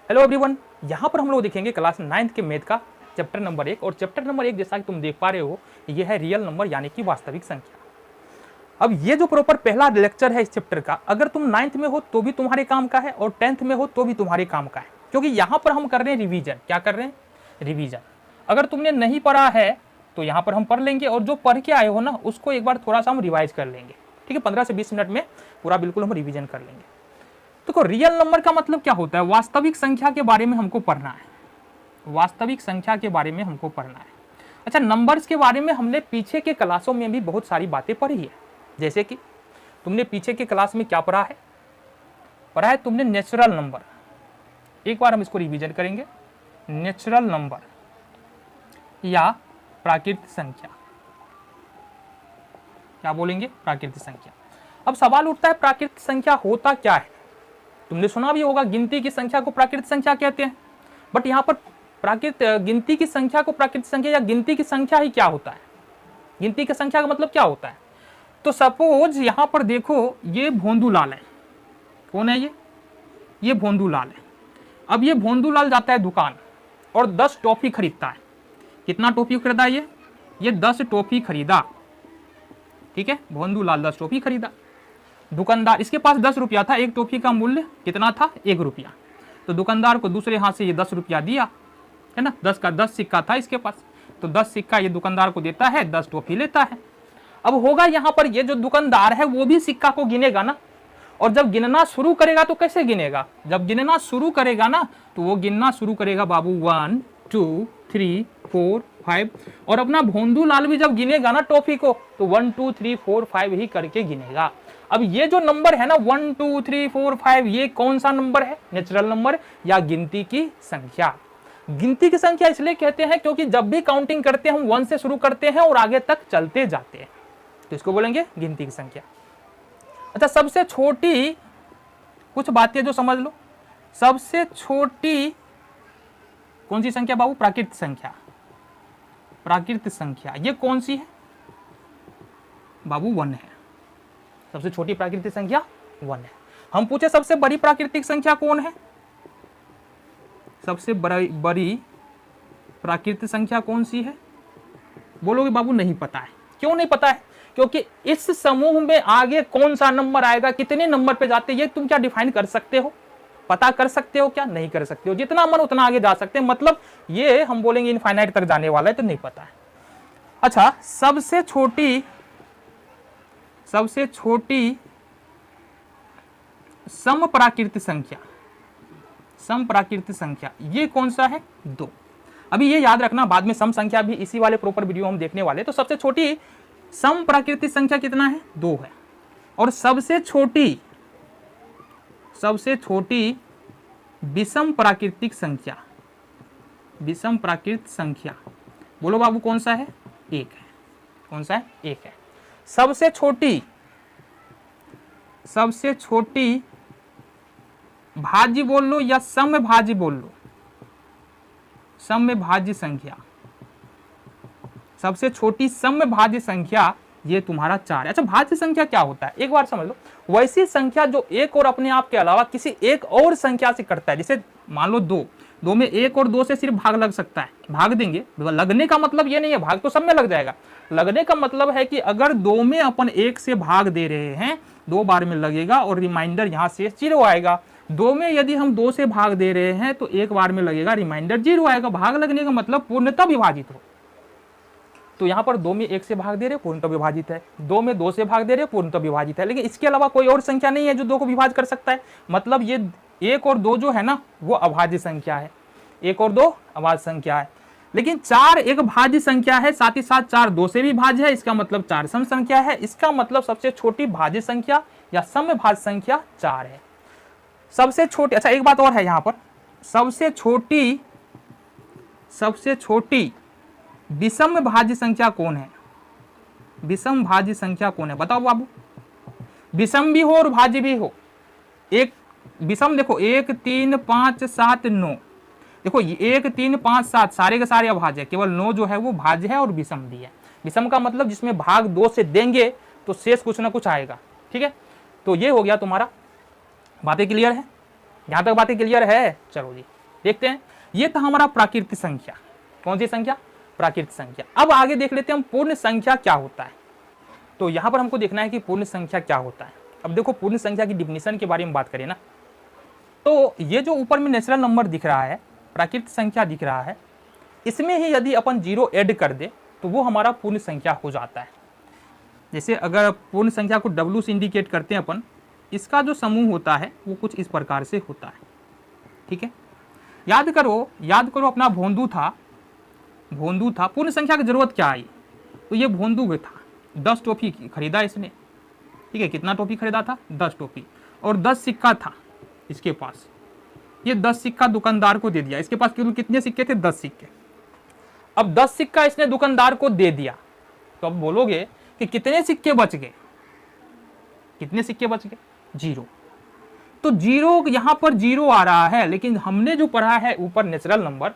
Hello everyone, यहाँ पर हम लोग देखेंगे क्लास 9th के मैथ का चैप्टर नंबर 1। और चैप्टर नंबर 1 जैसा कि तुम देख पा रहे हो, ये है रियल नंबर यानी कि वास्तविक संख्या। अब ये जो प्रॉपर पहला लेक्चर है इस चैप्टर का, अगर तुम 9th में हो तो भी तुम्हारे काम का है और 10th में हो तो भी तुम्हारे काम का है, क्योंकि यहाँ पर हम कर रहे हैं रिवीजन। क्या कर रहे हैं? रिवीजन। अगर तुमने नहीं पढ़ा है तो यहाँ पर हम पढ़ लेंगे, और जो पढ़ के आए हो ना उसको एक बार थोड़ा सा हम रिवाइज कर लेंगे। ठीक है, 15 से 20 मिनट में पूरा बिल्कुल हम रिवीजन कर लेंगे। देखो, रियल नंबर का मतलब क्या होता है? वास्तविक संख्या के बारे में हमको पढ़ना है। वास्तविक संख्या के बारे में हमको पढ़ना है। अच्छा, नंबर्स के बारे में हमने पीछे के क्लासों में भी बहुत सारी बातें पढ़ी है। जैसे कि तुमने पीछे के क्लास में क्या पढ़ा है? पढ़ा है तुमने नेचुरल नंबर। एक बार हम इसको रिवीजन करेंगे। नेचुरल नंबर या प्राकृतिक संख्या। क्या बोलेंगे? प्राकृतिक संख्या। अब सवाल उठता है, प्राकृतिक संख्या होता क्या है? तुमने सुना भी होगा गिनती की संख्या को प्राकृतिक संख्या कहते हैं, बट यहाँ पर गिनती की संख्या को प्राकृतिक संख्या या गिनती की संख्या ही क्या होता है? गिनती की संख्या का मतलब क्या होता है? तो सपोज यहाँ पर देखो, ये भोंदूलाल है। कौन है ये? ये भोंदूलाल है। अब ये भोंदूलाल जाता है दुकान और 10 टॉफी खरीदता है। कितना टॉफी खरीदा? ये 10 टॉफी खरीदा। ठीक है, भोंदूलाल 10 टॉफी खरीदा। दुकानदार, इसके पास 10 रुपया था। एक टॉफी का मूल्य कितना था? 1 रुपया। तो दुकानदार को दूसरे हाथ से ये 10 रुपया दिया, है ना। 10 का 10 सिक्का था इसके पास, तो 10 सिक्का ये दुकानदार को देता है, 10 टॉफी लेता है। अब होगा यहाँ पर, ये जो दुकानदार है वो भी सिक्का को गिनेगा ना, और जब गिनना शुरू करेगा तो कैसे गिनेगा? जब गिनना शुरू करेगा ना तो वो गिनना शुरू करेगा बाबू 1 2 3 4 5, और अपना भोंदूलाल भी जब गिनेगा ना टॉफी को तो 1 2 3 4 5 ही करके गिनेगा। अब ये जो नंबर है ना 1 2 3 4 5, ये कौन सा नंबर है? नेचुरल नंबर या गिनती की संख्या। गिनती की संख्या इसलिए कहते हैं क्योंकि जब भी काउंटिंग करते हैं हम 1 से शुरू करते हैं और आगे तक चलते जाते हैं, तो इसको बोलेंगे गिनती की संख्या। अच्छा, सबसे छोटी कुछ बातें जो समझ लो। सबसे छोटी कौन सी संख्या बाबू? प्राकृतिक संख्या। प्राकृतिक संख्या ये कौन सी है बाबू? 1 है। सबसे छोटी प्राकृतिक संख्या 1 है। हम पूछे सबसे बड़ी प्राकृतिक संख्या कौन है? सबसे बड़ी प्राकृतिक संख्या कौन सी है? बोलोगे बाबू नहीं पता है। क्यों नहीं पता है? क्योंकि इस समूह में आगे कौन सा नंबर आएगा, कितने नंबर पे जाते हैं, ये तुम क्या डिफाइन कर सकते हो? पता कर सकते हो क्या? नहीं कर सकते हो। जितना मन उतना आगे जा सकते हैं, मतलब ये हम बोलेंगे इनफाइनाइट तक जाने वाला है, तो नहीं पता है। अच्छा, सबसे छोटी सम प्राकृतिक संख्या। सम प्राकृतिक संख्या ये कौन सा है? 2। अभी ये याद रखना, बाद में सम संख्या भी इसी वाले प्रॉपर वीडियो हम देखने वाले। तो सबसे छोटी सम प्राकृतिक संख्या कितना है? 2 है। और सबसे छोटी विषम प्राकृतिक संख्या। विषम प्राकृतिक संख्या बोलो बाबू कौन सा है? 1 है। कौन सा है? 1 है। सबसे छोटी भाज्य बोल लो या समभाज्य भाज्य बोल लो। समभाज्य भाज्य संख्या। सबसे छोटी समभाज्य भाज्य संख्या ये तुम्हारा 4 है। अच्छा, भाज्य संख्या क्या होता है एक बार समझ लो। वैसी संख्या जो एक और अपने आप के अलावा किसी एक और संख्या से करता है। जैसे मान लो 2 में 1 और 2 से सिर्फ भाग लग सकता है, भाग देंगे। लगने का मतलब ये नहीं है भाग तो सब में लग जाएगा। लगने का मतलब है कि अगर 2 में अपन 1 से भाग दे रहे हैं, 2 बार में लगेगा और रिमाइंडर यहाँ से 0 आएगा। 2 में यदि हम 2 से भाग दे रहे हैं तो 1 बार में लगेगा, रिमाइंडर 0 आएगा। भाग लगने का मतलब पूर्णतः विभाजित हो। तो यहाँ पर 2 में 1 से भाग दे रहे पूर्णतः विभाजित है, 2 में 2 से भाग दे रहे पूर्णतः विभाजित है। लेकिन इसके अलावा कोई और संख्या नहीं है जो 2 को विभाजित कर सकता है। मतलब ये 1 और 2 जो है ना वो अभाज्य संख्या है। 1 और 2 अभाज्य संख्या है। लेकिन 4 एक भाज्य संख्या है, साथ ही साथ 4 2 से भी भाज्य है। इसका मतलब 4 सम संख्या है। इसका मतलब सबसे छोटी भाज्य संख्या या समभाज्य संख्या 4 है। सबसे छोटी, अच्छा एक बात और है यहाँ पर, सबसे छोटी विषम भाज्य संख्या कौन है? विषम भाज्य संख्या कौन है बताओ बाबू? विषम भी हो और भाज्य भी हो। एक विषम देखो 1 3 5 7 9, देखो 1 3 5 7 सारे के सारे अभाज्य है, केवल 9 जो है वो भाज्य है और विषम भी है। विषम का मतलब जिसमें भाग 2 से देंगे तो शेष कुछ ना कुछ आएगा। ठीक है, तो ये हो गया तुम्हारा। बातें क्लियर है? यहाँ तक बातें क्लियर है? चलो जी देखते हैं, ये था हमारा प्राकृतिक संख्या। कौन सी संख्या? प्राकृतिक संख्या। अब आगे देख लेते हैं हम पूर्ण संख्या क्या होता है। तो यहाँ पर हमको देखना है कि पूर्ण संख्या क्या होता है। अब देखो, पूर्ण संख्या की डिफिनीशन के बारे में बात करें ना, तो ये जो ऊपर में नेचुरल नंबर दिख रहा है, प्राकृतिक संख्या दिख रहा है, इसमें ही यदि अपन 0 ऐड कर दे तो वो हमारा पूर्ण संख्या हो जाता है। जैसे अगर पूर्ण संख्या को W से इंडिकेट करते हैं अपन, इसका जो समूह होता है वो कुछ इस प्रकार से होता है। ठीक है, याद करो अपना भोंदू था। पूर्ण संख्या की जरूरत क्या आई? तो ये भोंदू था, 10 टॉफी खरीदा इसने। ठीक है, कितना टॉफी खरीदा था? 10 टॉफी। और 10 सिक्का था इसके पास। ये 10 सिक्का दुकानदार को दे दिया। इसके पास केवल कितने सिक्के थे? 10 सिक्के। अब 10 सिक्का इसने दुकानदार को दे दिया, तो अब बोलोगे कि कितने सिक्के बच गए? कितने सिक्के बच गए? 0। तो 0 यहां पर 0 आ रहा है, लेकिन हमने जो पढ़ा है ऊपर नेचुरल नंबर,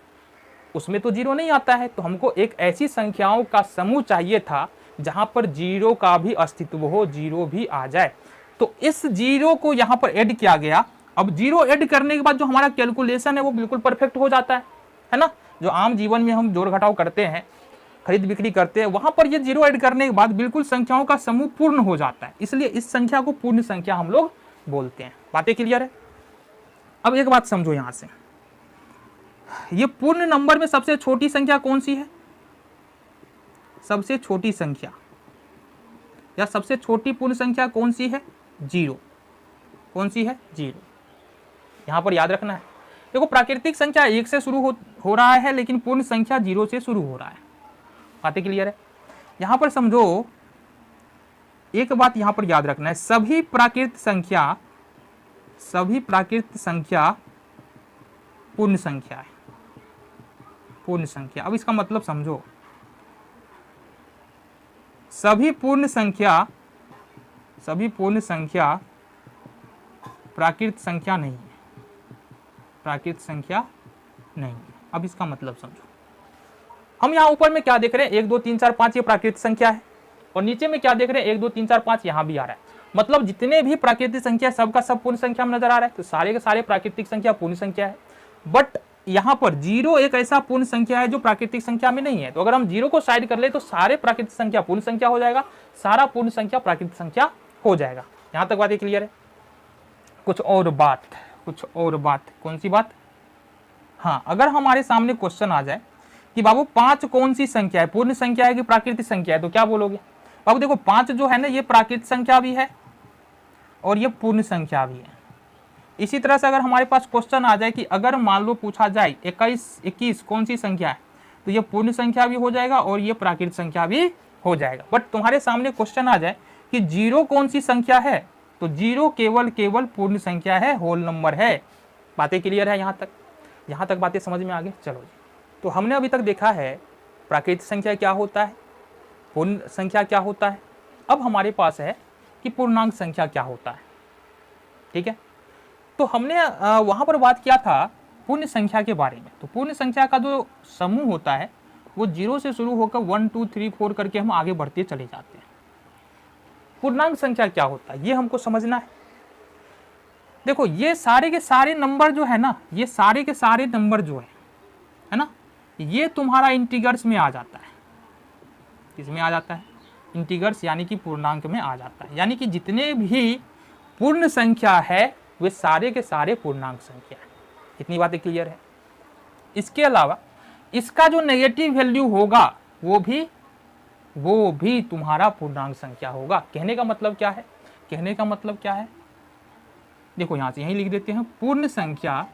उसमें तो 0 नहीं आता है। तो हमको एक ऐसी संख्याओं का समूह चाहिए था जहां पर 0 का भी अस्तित्व हो, 0 भी आ जाए। तो इस 0 को यहां पर ऐड किया गया। अब 0 ऐड करने के बाद जो हमारा कैलकुलेशन है वो बिल्कुल परफेक्ट हो जाता है ना। जो आम जीवन में हम जोड़ घटाव करते हैं, खरीद बिक्री करते हैं, वहां पर ये 0 ऐड करने के बाद बिल्कुल संख्याओं का समूह पूर्ण हो जाता है। इसलिए इस संख्या को पूर्ण संख्या हम लोग बोलते हैं। बातें क्लियर है? अब एक बात समझो, यहां से ये पूर्ण नंबर में सबसे छोटी संख्या कौन सी है? सबसे छोटी संख्या या सबसे छोटी पूर्ण संख्या कौन सी है? 0। कौन सी है? 0। यहां पर याद रखना है। देखो, प्राकृतिक संख्या 1 से शुरू हो रहा है, लेकिन पूर्ण संख्या 0 से शुरू हो रहा है। बातें क्लियर है? यहां पर समझो, एक बात यहां पर याद रखना है, सभी प्राकृतिक संख्या पूर्ण संख्या है। पूर्ण संख्या। अब इसका मतलब समझो, सभी पूर्ण संख्या प्राकृतिक संख्या नहीं है। प्राकृतिक संख्या नहीं है। अब इसका मतलब समझो, हम यहाँ ऊपर में क्या देख रहे हैं? 1 2 3 4 5 ये प्राकृतिक संख्या है, और नीचे में क्या देख रहे हैं? 1 2 3 4 5 यहाँ भी आ रहा है। मतलब जितने भी प्राकृतिक संख्या सबका सब पूर्ण संख्या में नजर आ रहा है। तो सारे के सारे प्राकृतिक संख्या पूर्ण संख्या है। बट यहाँ पर 0 एक ऐसा पूर्ण संख्या है जो प्राकृतिक संख्या में नहीं है। तो अगर हम 0 को साइड कर ले तो सारे प्राकृतिक संख्या पूर्ण संख्या हो जाएगा, सारा पूर्ण संख्या प्राकृतिक संख्या हो जाएगा। यहाँ तक बात क्लियर है? कुछ और बात। कौन सी बात? हाँ, अगर हमारे सामने क्वेश्चन आ जाए कि बाबू 5 कौन सी संख्या है? पूर्ण संख्या है कि प्राकृतिक संख्या है? तो क्या बोलोगे? बाबू देखो, 5 जो है ना, ये प्राकृतिक संख्या भी है और ये पूर्ण संख्या भी है। इसी तरह से अगर हमारे पास क्वेश्चन आ जाए कि अगर मान लो पूछा जाए 21 कौन सी संख्या है, तो ये पूर्ण संख्या भी हो जाएगा और ये प्राकृतिक संख्या भी हो जाएगा। बट तुम्हारे सामने क्वेश्चन आ जाए कि 0 कौन सी संख्या है, तो 0 केवल पूर्ण संख्या है, होल नंबर है। बातें क्लियर है? यहाँ तक बातें समझ में आ गई? चलो जी। तो हमने अभी तक देखा है प्राकृतिक संख्या क्या होता है, पूर्ण संख्या क्या होता है। अब हमारे पास है कि पूर्णांक संख्या क्या होता है। ठीक है, तो हमने वहां पर बात किया था पूर्ण संख्या के बारे में। तो पूर्ण संख्या का जो समूह होता है वो 0 से शुरू होकर 1 2 3 4 करके हम आगे बढ़ते चले जाते हैं। पूर्णांक संख्या क्या होता है ये हमको समझना है। देखो, ये सारे के सारे नंबर जो है ना, ये सारे के सारे नंबर जो है ना, ये तुम्हारा इंटीगर्स में आ जाता है। किसमें आ जाता है? इंटीगर्स, यानी कि पूर्णांक में आ जाता है। यानी कि जितने भी पूर्ण संख्या है वे सारे के सारे पूर्णांक संख्या है। कितनी बातें क्लियर है? इसके अलावा इसका जो नेगेटिव वैल्यू होगा वो भी तुम्हारा पूर्णांक संख्या होगा। कहने का मतलब क्या है? देखो, यहां से यही लिख देते हैं, पूर्ण संख्या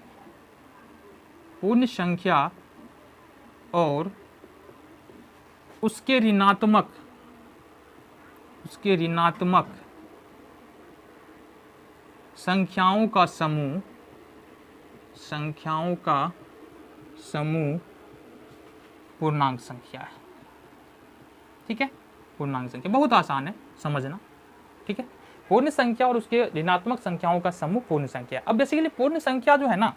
और उसके ऋणात्मक संख्याओं का समूह पूर्णांक संख्या है। ठीक है, पूर्णांक संख्या बहुत आसान है समझना। ठीक है, पूर्ण संख्या और उसके ऋणात्मक संख्याओं का समूह पूर्ण संख्या। अब बेसिकली पूर्ण संख्या जो है ना,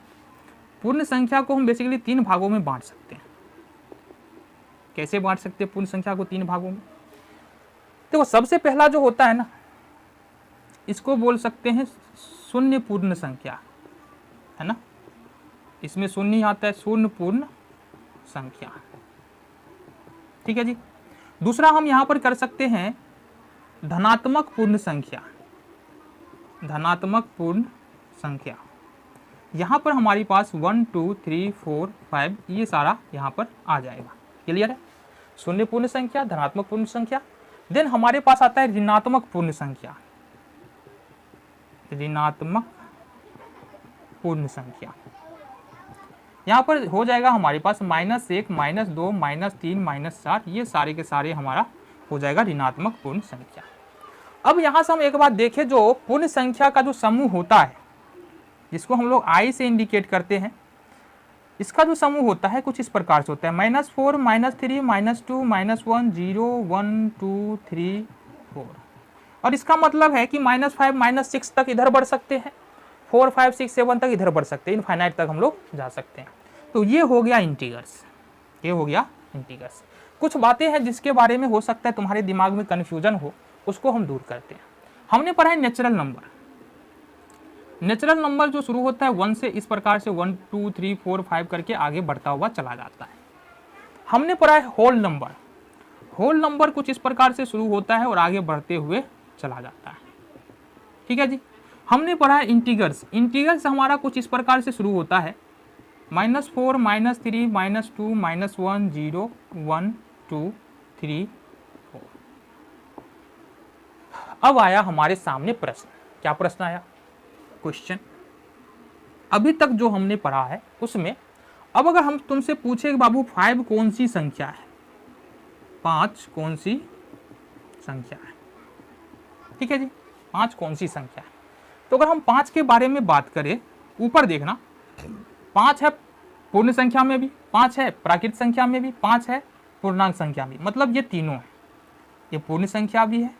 पूर्ण संख्या को हम बेसिकली 3 भागों में बांट सकते हैं। कैसे बांट सकते हैं पूर्ण संख्या को 3 भागों में? देखो, सबसे पहला जो होता है ना, इसको बोल सकते हैं शून्य पूर्ण संख्या, है ना। इसमें शून्य ही आता है, शून्य पूर्ण संख्या। ठीक है जी। दूसरा हम यहां पर कर सकते हैं धनात्मक पूर्ण संख्या। धनात्मक पूर्ण संख्या यहां पर हमारे पास 1 2 3 4 5 ये सारा यहां पर आ जाएगा। क्लियर है? शून्य पूर्ण संख्या, धनात्मक पूर्ण संख्या। देन हमारे पास आता है ऋणात्मक पूर्ण संख्या। ऋणात्मक पूर्ण संख्या यहां पर हो जाएगा हमारे पास -1 -2 -3 -4 ये सारे के सारे हमारा हो जाएगा ऋणात्मक पूर्ण संख्या। अब यहां से हम एक बात देखें, जो पूर्ण संख्या का जो समूह होता है जिसको हम लोग आई से इंडिकेट करते हैं, इसका जो समूह होता है कुछ इस प्रकार से होता है -4 -3 -2 -1 0 1 2 3 4। और इसका मतलब है कि -5 -6 तक इधर बढ़ सकते हैं, 4 5 6 7 तक इधर बढ़ सकते हैं, इनफाइनाइट तक हम लोग जा सकते हैं। तो ये हो गया इंटीग्रस, ये हो गया इंटीग्रस। कुछ बातें हैं जिसके बारे में हो सकता है तुम्हारे दिमाग में कन्फ्यूजन हो, उसको हम दूर करते हैं। हमने पढ़ा है नेचुरल नंबर। नेचुरल नंबर जो शुरू होता है 1 से, इस प्रकार से 1 2 3 4 5 करके आगे बढ़ता हुआ चला जाता है। हमने पढ़ा है होल नंबर। होल नंबर कुछ इस प्रकार से शुरू होता है और आगे बढ़ते हुए चला जाता है। ठीक है जी। हमने पढ़ा है इंटीग्रस। इंटीग्रस हमारा कुछ इस प्रकार से शुरू होता है -4 -3 -2 -1 0 1 2 3 4। अब आया हमारे सामने प्रश्न। क्या प्रश्न आया? क्वेश्चन। अभी तक जो हमने पढ़ा है उसमें अब अगर हम तुमसे पूछे कि बाबू 5 कौन सी संख्या है, 5 कौन सी संख्या है? ठीक है जी, 5 कौन सी संख्या है? तो अगर हम 5 के बारे में बात करें, ऊपर देखना, 5 है पूर्ण संख्या में भी, 5 है प्राकृत संख्या में भी, 5 है पूर्णांक संख्या में। मतलब ये तीनों है, ये पूर्ण संख्या भी है,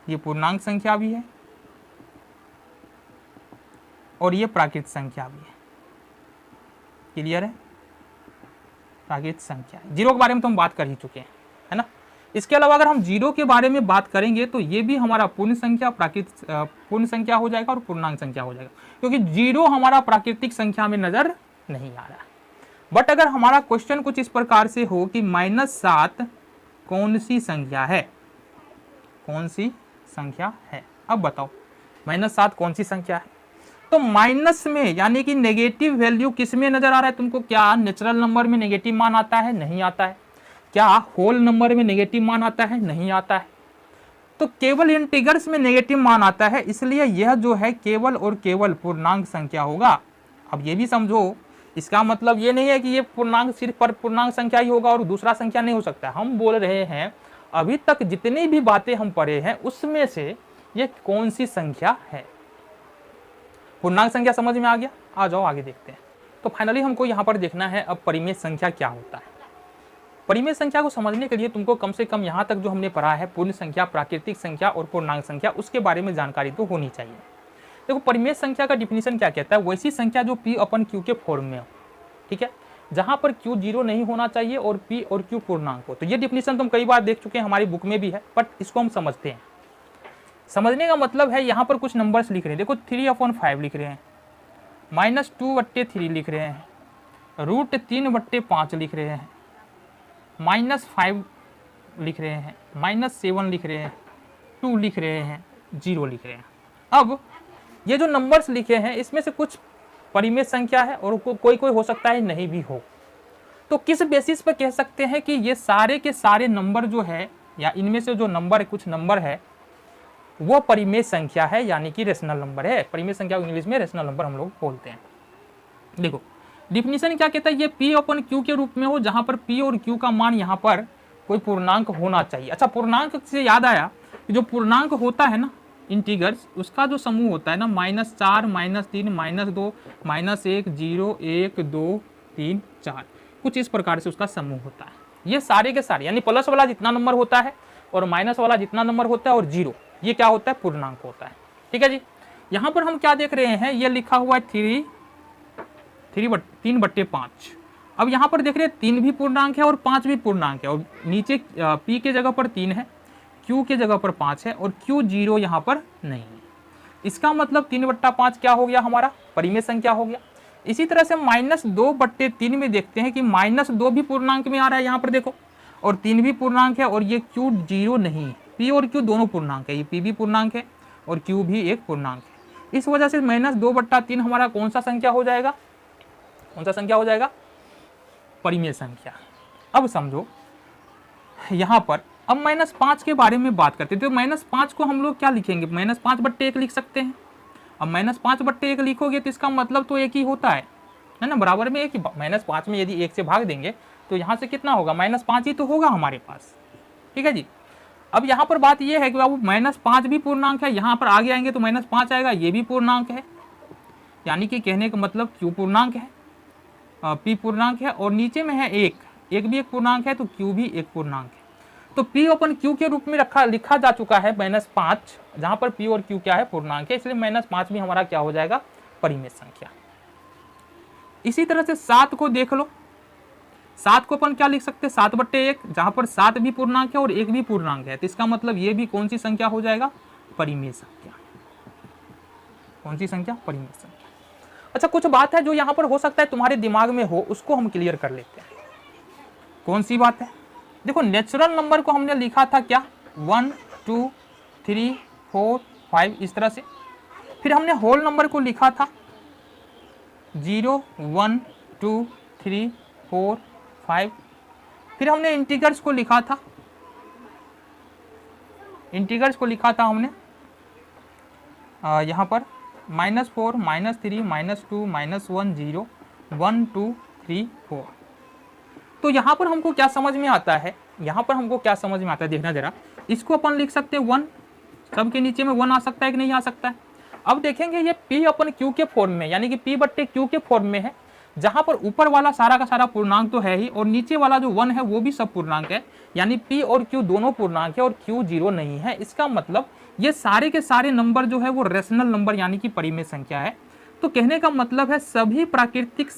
ये पूर्णांक संख्या भी है और ये प्राकृत संख्या भी है। क्लियर है? प्राकृत संख्या, जीरो के बारे में तो हम बात कर ही चुके हैं, है ना। इसके अलावा अगर हम जीरो के बारे में बात करेंगे तो ये भी हमारा पूर्ण संख्या, प्राकृत पूर्ण संख्या हो जाएगा और पूर्णांक संख्या हो जाएगा, क्योंकि जीरो हमारा प्राकृतिक संख्या में नजर नहीं आ रहा। बट अगर हमारा क्वेश्चन कुछ इस प्रकार से हो कि -7 कौन सी संख्या है, कौन सी संख्या है? अब बताओ -7 कौन सी संख्या है? तो माइनस में यानी कि नेगेटिव वैल्यू किस में नजर आ रहा है तुमको? क्या नेचुरल नंबर में नेगेटिव मान आता है? नहीं आता है। क्या होल नंबर में नेगेटिव मान आता है? नहीं आता है। तो केवल इंटीग्रस में नेगेटिव मान आता है, इसलिए यह जो है केवल और केवल पूर्णांक संख्या होगा। अब ये भी समझो, इसका मतलब ये नहीं है कि ये पूर्णांक सिर्फ पर पूर्णांक संख्या ही होगा और दूसरा संख्या नहीं हो सकता। हम बोल रहे हैं अभी तक जितनी भी बातें हम पढ़े हैं उसमें से ये कौन सी संख्या है। पूर्णांक संख्या समझ में आ गया? आ जाओ आगे देखते हैं। तो फाइनली हमको यहाँ पर देखना है अब परिमेय संख्या क्या होता है। परिमेय संख्या को समझने के लिए तुमको कम से कम यहाँ तक जो हमने पढ़ा है पूर्ण संख्या, प्राकृतिक संख्या और पूर्णांक संख्या, उसके बारे में जानकारी तो होनी चाहिए। देखो परिमेय संख्या का डिफिनीशन क्या कहता है? वैसी संख्या जो P/Q के फॉर्म में हो। ठीक है, जहाँ पर Q 0 नहीं होना चाहिए और P और Q पूर्णांक हो। तो ये डिफिनीशन तुम कई बार देख चुके हैं, हमारी बुक में भी है, बट इसको हम समझते हैं। समझने का मतलब है यहाँ पर कुछ नंबर्स लिख रहे हैं। देखो 3/5 लिख रहे हैं, -2/3 लिख रहे हैं, √3/5 लिख रहे हैं, -5 लिख रहे हैं, -7 लिख रहे हैं, 2 लिख रहे हैं, 0 लिख रहे हैं। अब ये जो नंबर्स लिखे हैं इसमें से कुछ परिमेय संख्या है और कोई कोई हो सकता है नहीं भी हो। तो किस बेसिस पर कह सकते हैं कि ये सारे के सारे नंबर जो है या इनमें से जो नंबर है, कुछ नंबर है वो परिमेय संख्या है, यानी कि रेशनल नंबर है। परिमेय संख्या को इंग्लिश में रेशनल नंबर हम लोग बोलते हैं। देखो डिफिनीशन क्या कहता है? ये P/Q के रूप में हो जहां पर P और Q का मान यहाँ पर कोई पूर्णांक होना चाहिए। अच्छा, पूर्णांक से याद आया कि जो पूर्णांक होता है ना इंटीग्रस, उसका जो समूह होता है ना -4 -3 -2 -1 0 1 2 3 4, कुछ इस प्रकार से उसका समूह होता है। ये सारे के सारे यानी प्लस वाला जितना नंबर होता है और माइनस वाला जितना नंबर होता है और 0, ये क्या होता है? पूर्णांक होता है। ठीक है जी। यहाँ पर हम क्या देख रहे हैं? ये लिखा हुआ है 3/5। अब यहाँ पर देख रहे हैं 3 भी पूर्णांक है और 5 भी पूर्णांक है और नीचे P के जगह पर 3 है, Q के जगह पर 5 है और Q 0 यहाँ पर नहीं है। इसका मतलब 3/5 क्या हो गया? हमारा परिमेय संख्या हो गया। इसी तरह से -2/3 में देखते हैं कि -2 भी पूर्णांक में आ रहा है, यहाँ पर देखो, और 3 भी पूर्णांक है, और ये Q 0 नहीं है। P और Q दोनों पूर्णांक है, ये P भी पूर्णांक है और Q भी एक पूर्णांक है। इस वजह से -2/3 हमारा कौन सा संख्या हो जाएगा, कौन सा संख्या हो जाएगा, परिमेय संख्या। अब समझो यहाँ पर अब -5 के बारे में बात करते हैं, तो -5 को हम लोग क्या लिखेंगे, -5/1 लिख सकते हैं। अब -5/1 लिखोगे तो इसका मतलब तो एक ही होता है ना, बराबर में एक ही। -5 में यदि 1 से भाग देंगे तो यहाँ से कितना होगा, -5 ही तो होगा हमारे पास, ठीक है जी। अब यहाँ पर बात ये है कि बाबू -5 भी पूर्णांक है, यहाँ पर आगे आएंगे तो -5 आएगा, ये भी पूर्णांक है, यानी कि कहने का मतलब Q पूर्णांक है, P पूर्णांक है, और नीचे में है एक भी एक पूर्णांक है, तो Q भी एक पूर्णांक है। तो P अपन Q के रूप में लिखा जा चुका है -5, जहां पर P और Q क्या है, पूर्णांक है, इसलिए -5 भी हमारा क्या हो जाएगा, परिमेय संख्या। इसी तरह से 7 को देख लो, 7 को अपन क्या लिख सकते हैं, 7/1, जहां पर 7 भी पूर्णांक है और 1 भी पूर्णांक है, तो इसका मतलब ये भी कौन सी संख्या हो जाएगा, परिमेय संख्या। कौन सी संख्या, परिमेय संख्या। अच्छा, कुछ बात है जो यहाँ पर हो सकता है तुम्हारे दिमाग में हो, उसको हम क्लियर कर लेते हैं। कौन सी बात है, देखो नेचुरल नंबर को हमने लिखा था क्या, 1 2 3 4 5 इस तरह से, फिर हमने होल नंबर को लिखा था 0 1 2 3 4 5, फिर हमने इंटीजर्स को लिखा था, हमने यहाँ पर -4 -3 -2 -1 0 1 2 3 4। तो यहाँ पर हमको क्या समझ में आता है, देखना जरा, इसको अपन लिख सकते हैं 1, सबके नीचे में 1 आ सकता है कि नहीं आ सकता है। अब देखेंगे ये P अपन Q के फॉर्म में, यानी कि P/Q के फॉर्म में है, जहां पर ऊपर वाला सारा का सारा पूर्णांक तो है ही, और नीचे वाला जो 1 है वो भी सब पूर्णांक है, यानी P और Q दोनों पूर्णांक है और Q 0 नहीं है। इसका मतलब ये सारे के सारे नंबर जो है वो रेशनल नंबर यानी कि परिमेय संख्या है। तो कहने का मतलब है सभी प्राकृतिक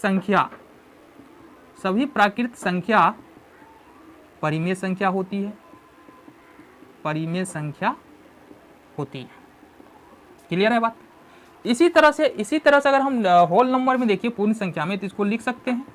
संख्या परिमेय संख्या होती है, क्लियर है बात। इसी तरह से अगर हम होल नंबर में देखिए पूर्ण संख्या में, तो इसको लिख सकते हैं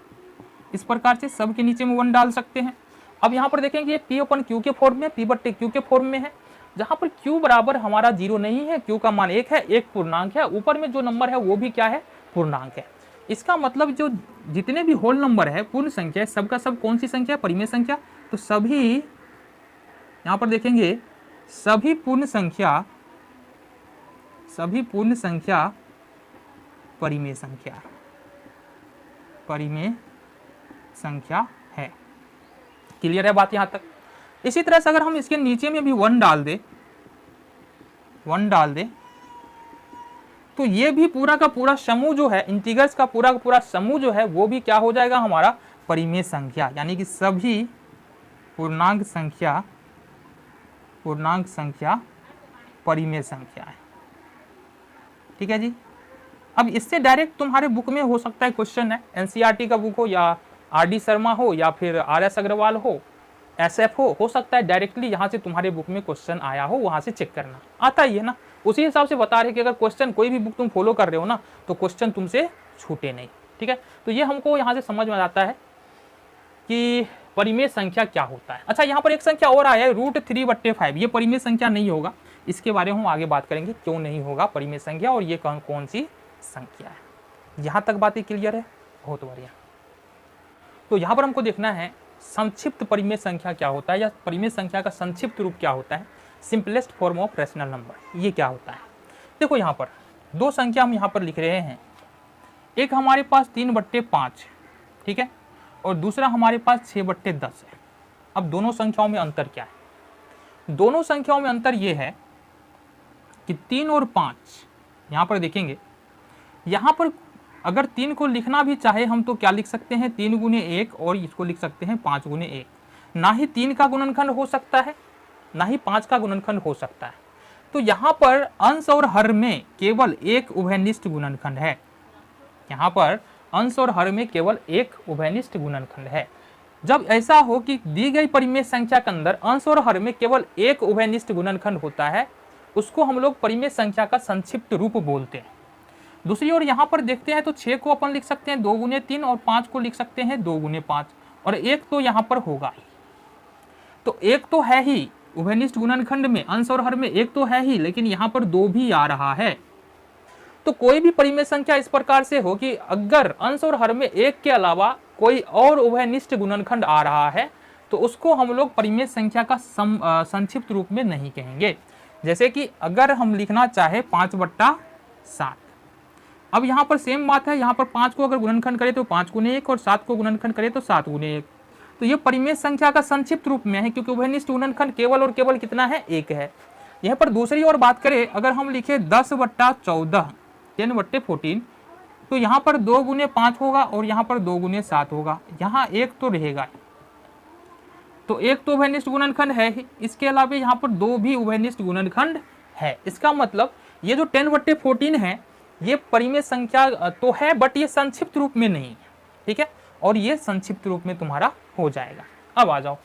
इस प्रकार से, सब के नीचे में 1 डाल सकते हैं। अब यहाँ पर देखेंगे P/Q के फॉर्म में, P/Q के फॉर्म में है, जहां पर Q बराबर हमारा 0 नहीं है, Q का मान 1 है, एक पूर्णांक है, ऊपर में जो नंबर है वो भी क्या है, पूर्णांक है। इसका मतलब जो जितने भी होल नंबर है, पूर्ण संख्या है, सबका सब कौन सी संख्या है, परिमेय संख्या। तो सभी यहाँ पर देखेंगे सभी पूर्ण संख्या परिमेय संख्या है, क्लियर है बात यहाँ तक। इसी तरह से अगर हम इसके नीचे में भी 1 डाल दे तो ये भी पूरा का पूरा समूह जो है, इंटीजर्स का पूरा समूह जो है वो भी क्या हो जाएगा, हमारा परिमेय संख्या, यानी कि सभी पूर्णांक संख्या परिमेय संख्या है, ठीक है जी। अब इससे डायरेक्ट तुम्हारे बुक में हो सकता है क्वेश्चन है, एनसीईआरटी का बुक हो या आर.डी. शर्मा हो या फिर आर.एस. अग्रवाल हो, SF हो सकता है डायरेक्टली यहाँ से तुम्हारे बुक में क्वेश्चन आया हो, वहां से चेक करना आता ही है ना। उसी हिसाब से बता रहे कि अगर क्वेश्चन कोई भी बुक तुम फॉलो कर रहे हो ना, तो क्वेश्चन तुमसे छूटे नहीं, ठीक है। तो ये हमको यहाँ से समझ में आता है कि परिमेय संख्या क्या होता है। अच्छा, यहाँ पर एक संख्या और आया है √3/5, ये परिमेय संख्या नहीं होगा, इसके बारे में हम आगे बात करेंगे क्यों नहीं होगा परिमेय संख्या और ये कौन सी संख्या है। यहाँ तक बातें क्लियर है, बहुत बढ़िया। तो यहाँ पर हमको देखना है संक्षिप्त परिमेय संख्या क्या होता है, या परिमेय संख्या का संक्षिप्त रूप क्या होता है, simplest form of rational number, ये क्या होता है। देखो यहाँ पर 2 संख्या हम यहाँ पर लिख रहे हैं, एक हमारे पास 3/5, ठीक है, और दूसरा हमारे पास 6/10 है। अब दोनों संख्याओं में अंतर क्या है, दोनों संख्याओं में अंतर ये है कि 3 और 5, यहाँ पर देखेंगे, यहाँ पर अगर 3 को लिखना भी चाहे हम तो क्या लिख सकते हैं, 3 × 1, और इसको लिख सकते हैं 5 × 1। ना ही 3 का गुणनखंड हो सकता है, ना ही 5 का गुणनखंड हो सकता है। तो यहाँ पर अंश और हर में केवल एक उभयनिष्ठ गुणनखंड है, यहाँ पर अंश और हर में केवल एक उभयनिष्ठ गुणनखंड है। जब ऐसा हो कि दी गई परिमेय संख्या के अंदर अंश और हर में केवल एक उभयनिष्ठ गुणनखंड होता है, उसको हम लोग परिमेय संख्या का संक्षिप्त रूप बोलते हैं। दूसरी ओर यहाँ पर देखते हैं तो 6 को अपन लिख सकते हैं 2 गुने 3 और 5 को लिख सकते हैं 2 गुने 5 और एक तो यहाँ पर होगा ही। तो एक तो है ही उभयनिष्ठ गुणनखंड में, अंश और हर में एक तो है ही, लेकिन यहाँ पर 2 भी आ रहा है। तो कोई भी परिमेय संख्या इस प्रकार से हो कि अगर अंश और हर में एक के अलावा कोई और उभयनिष्ठ गुणनखंड आ रहा है तो उसको हम लोग परिमेय संख्या का संक्षिप्त रूप में नहीं कहेंगे। जैसे कि अगर हम लिखना चाहे 5/7, अब यहाँ पर सेम बात है, यहाँ पर 5 को अगर गुणनखंड करें तो 5 गुने 1 और 7 को गुणनखंड करें तो 7 गुने 1। तो ये परिमेय संख्या का संक्षिप्त रूप में है क्योंकि उभयनिष्ठ गुणनखंड केवल और केवल कितना है, 1 है। यहाँ पर दूसरी ओर बात करें, अगर हम लिखे 10/14 10/14 तो यहाँ पर 2 गुने 5 होगा और यहाँ पर 2 गुने 7 होगा, यहाँ एक तो रहेगा। तो एक तो उभयनिष्ठ गुणनखंड है ही, इसके अलावा यहाँ पर 2 भी उभयनिष्ठ गुणनखंड है। इसका मतलब ये जो 10/14 है ये परिमेय संख्या तो है बट ये संक्षिप्त रूप में नहीं है, ठीक है, और ये संक्षिप्त रूप में तुम्हारा हो जाएगा। अब आ जाओ,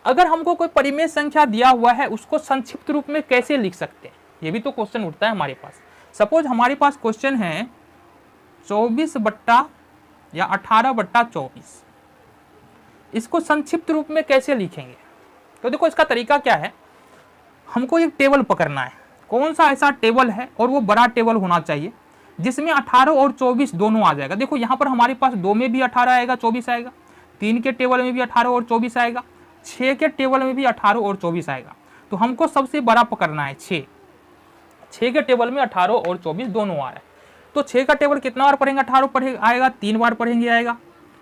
अगर हमको कोई परिमेय संख्या दिया हुआ है उसको संक्षिप्त रूप में कैसे लिख सकते हैं, ये भी तो क्वेश्चन उठता है हमारे पास। सपोज हमारे पास क्वेश्चन है 18/24, इसको संक्षिप्त रूप में कैसे लिखेंगे? तो देखो इसका तरीका क्या है, हमको एक टेबल पकड़ना है, कौन सा ऐसा टेबल है और वो बड़ा टेबल होना चाहिए जिसमें 18 और 24 दोनों आ जाएगा। देखो यहाँ पर हमारे पास 2 में भी 18 आएगा 24 आएगा, 3 के टेबल में भी 18 और 24 आएगा, 6 के टेबल में भी 18 और 24 आएगा। तो हमको सबसे बड़ा पकड़ना है 6 के टेबल में 18 और 24 दोनों आ रहा है। तो 6 का टेबल कितना बार पढ़ेंगे, 18 पढ़ेगा आएगा, 3 बार पढ़ेंगे आएगा,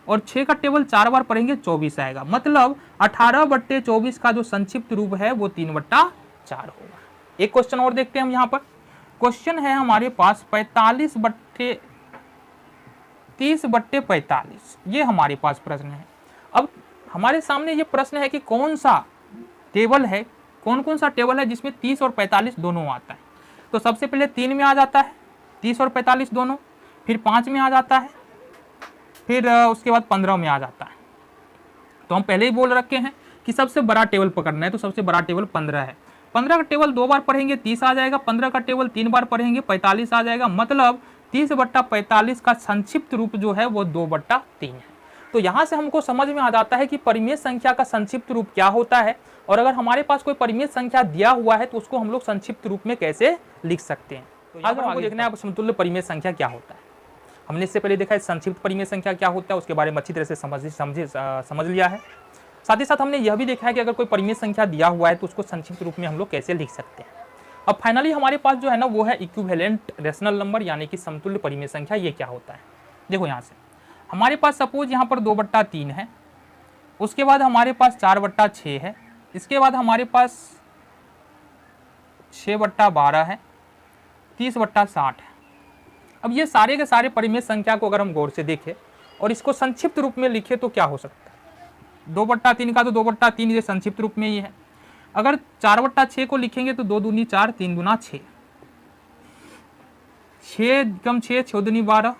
और 6 का टेबल 4 बार पढ़ेंगे 24 आएगा। मतलब 18/24 का जो संक्षिप्त रूप है वो 3/4 होगा। एक क्वेश्चन और देखते हैं हम। यहाँ पर क्वेश्चन है हमारे पास 30/45, ये हमारे पास प्रश्न है। अब हमारे सामने ये प्रश्न है कि कौन सा टेबल है, कौन कौन सा टेबल है जिसमें 30 और 45 दोनों आता है। तो सबसे पहले 3 में आ जाता है 30 और 45 दोनों, फिर 5 में आ जाता है, फिर उसके बाद 15 में आ जाता है। तो हम पहले ही बोल रखे हैं कि सबसे बड़ा टेबल पकड़ना है, तो सबसे बड़ा टेबल 15 है। 15 का टेबल 2 बार पढ़ेंगे 30 आ जाएगा, 15 का टेबल 3 बार पढ़ेंगे 45 आ जाएगा। मतलब 30/45 का संक्षिप्त रूप जो है वो 2/3 है। तो यहाँ से हमको समझ में आ जाता है कि परिमेय संख्या का संक्षिप्त रूप क्या होता है, और अगर हमारे पास कोई परिमेय संख्या दिया हुआ है तो उसको हम लोग संक्षिप्त रूप में कैसे लिख सकते हैं। तो अगर हमको देखना है समतुल्य परिमेय संख्या क्या होता है। हमने इससे पहले देखा है संक्षिप्त परिमेय संख्या क्या होता है, उसके बारे में अच्छी तरह से समझ लिया है। साथ ही साथ हमने यह भी देखा है कि अगर कोई परिमेय संख्या दिया हुआ है तो उसको संक्षिप्त रूप में हम लोग कैसे लिख सकते हैं। अब फाइनली हमारे पास जो है ना वो है इक्विवेलेंट रेशनल नंबर, यानी कि समतुल्य परिमेय संख्या। ये क्या होता है, देखो यहाँ से हमारे पास सपोज यहाँ पर 2/3 है, उसके बाद हमारे पास 4/6 है, इसके बाद हमारे पास 6/12 है, 30/60 है। अब ये सारे के सारे परिमेय संख्या को अगर हम गौर से देखें और इसको संक्षिप्त रूप में लिखे तो क्या हो सकता है। 2/3 का तो 2/3 ये संक्षिप्त रूप में ही है। अगर 4/6 को लिखेंगे तो 2 दूनी 4, 3 दूना 6, 6 कम 6, 6 दूनी 12,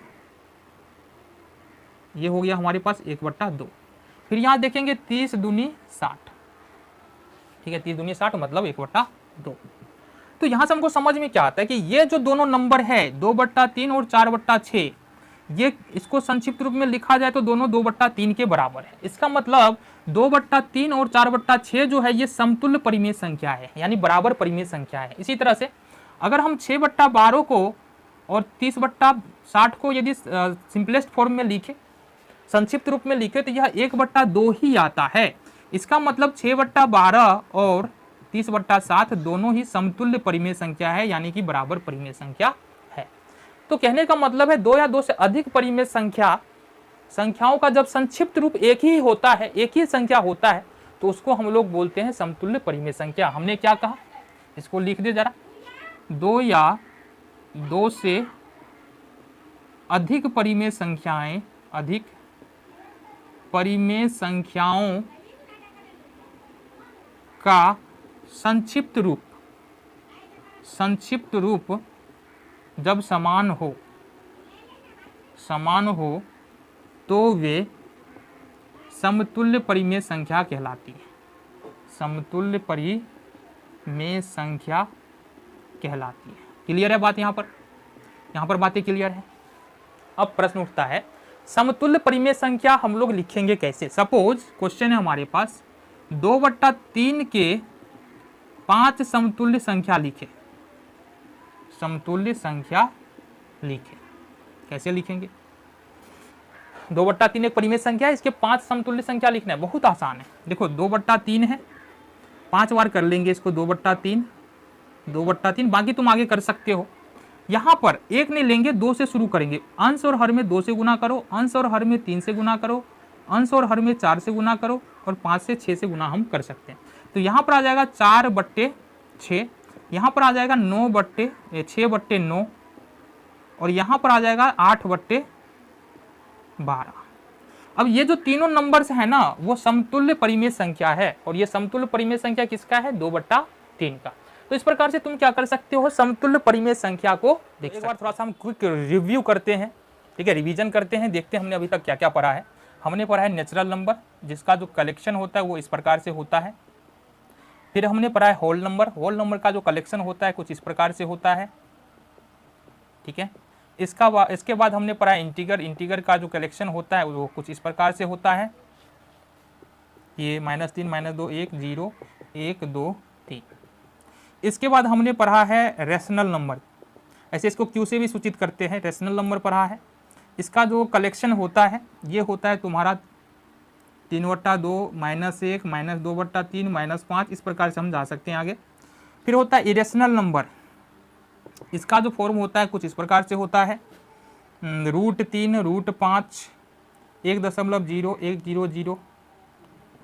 ये हो गया हमारे पास 1/2। फिर यहाँ देखेंगे 30 दूनी 60, ठीक है, 30 दूनी 60 मतलब 1/2। तो यहाँ से हमको समझ में क्या आता है कि ये जो दोनों नंबर है 2/3 और 4/6, ये इसको संक्षिप्त रूप में लिखा जाए तो दोनों 2/3 के बराबर है। इसका मतलब 2/3 और 4/6 जो है ये समतुल्य परिमेय संख्या है, यानी बराबर परिमेय संख्या है। इसी तरह से अगर हम 6/12 को और 30/60 को यदि सिंपलेस्ट फॉर्म में लिखे, संक्षिप्त रूप में लिखे, तो यह 1/2 ही आता है। इसका मतलब 6/12 और 30/7 दोनों ही समतुल्य परिमेय संख्या है, यानी कि बराबर परिमेय संख्या है। तो कहने का मतलब है 2 या 2 से अधिक परिमेय संख्याओं का जब संक्षिप्त रूप एक ही होता है, एक ही संख्या होता है, तो उसको हम लोग बोलते हैं समतुल्य परिमेय संख्या। हमने क्या कहा, इसको लिख दे जरा, 2 या 2 से अधिक परिमेय संख्याएं, अधिक परिमेय संख्याओं का संक्षिप्त रूप जब समान हो तो वे समतुल्य परिमेय संख्या कहलाती है। समतुल्य परिमेय संख्या कहलाती है। क्लियर है बात यहाँ पर? यहाँ पर बातें क्लियर है। अब प्रश्न उठता है समतुल्य परिमेय संख्या हम लोग लिखेंगे कैसे। सपोज क्वेश्चन है हमारे पास 2/3 के 5 समतुल्य संख्या लिखे, समतुल्य संख्या लिखे, कैसे लिखेंगे। 2/3 एक परिमेय संख्या है, इसके 5 समतुल्य संख्या लिखना है, बहुत आसान है। देखो 2/3 है, 5 बार कर लेंगे इसको, 2/3, 2/3, बाकी तुम आगे कर सकते हो। यहाँ पर एक नहीं लेंगे, 2 से शुरू करेंगे। अंश और हर में 2 से गुना करो, अंश और हर में 3 से गुना करो, अंश और हर में 4 से गुना करो, और 5 से 6 से गुना हम कर सकते हैं। तो यहाँ पर आ जाएगा 4/6, यहाँ पर आ जाएगा 6/9, और यहाँ पर आ जाएगा 8/12। अब ये जो तीनों नंबर्स है ना वो समतुल्य परिमेय संख्या है, और ये समतुल्य परिमेय संख्या किसका है, 2/3 का। तो इस प्रकार से तुम क्या कर सकते हो, समतुल्य परिमेय संख्या को देख सकते हो। एक बार थोड़ा सा हम क्विक रिव्यू करते हैं, ठीक है, रिवीजन करते हैं, देखते हैं हमने अभी तक क्या क्या पढ़ा है। हमने पढ़ा है नेचुरल नंबर, जिसका जो कलेक्शन होता है वो इस प्रकार से होता है। फिर हमने पढ़ा है होल नंबर, होल नंबर का जो कलेक्शन होता है कुछ इस प्रकार से होता है, ठीक है। इसके बाद हमने पढ़ा है इंटीगर, इंटीगर का जो कलेक्शन होता है वो कुछ इस प्रकार से होता है, ये -3, -2, 1, 0, 1, 2, 3। इसके बाद हमने पढ़ा है रेशनल नंबर, ऐसे इसको क्यू से भी सूचित करते हैं, रेशनल नंबर पढ़ा है। इसका जो कलेक्शन होता है ये होता है तुम्हारा 3/2, -1, -2/3, -5, इस प्रकार से हम जा सकते हैं आगे। फिर होता है इरेशनल नंबर, इसका जो फॉर्म होता है कुछ इस प्रकार से होता है, √3, √5, 1.0, 100,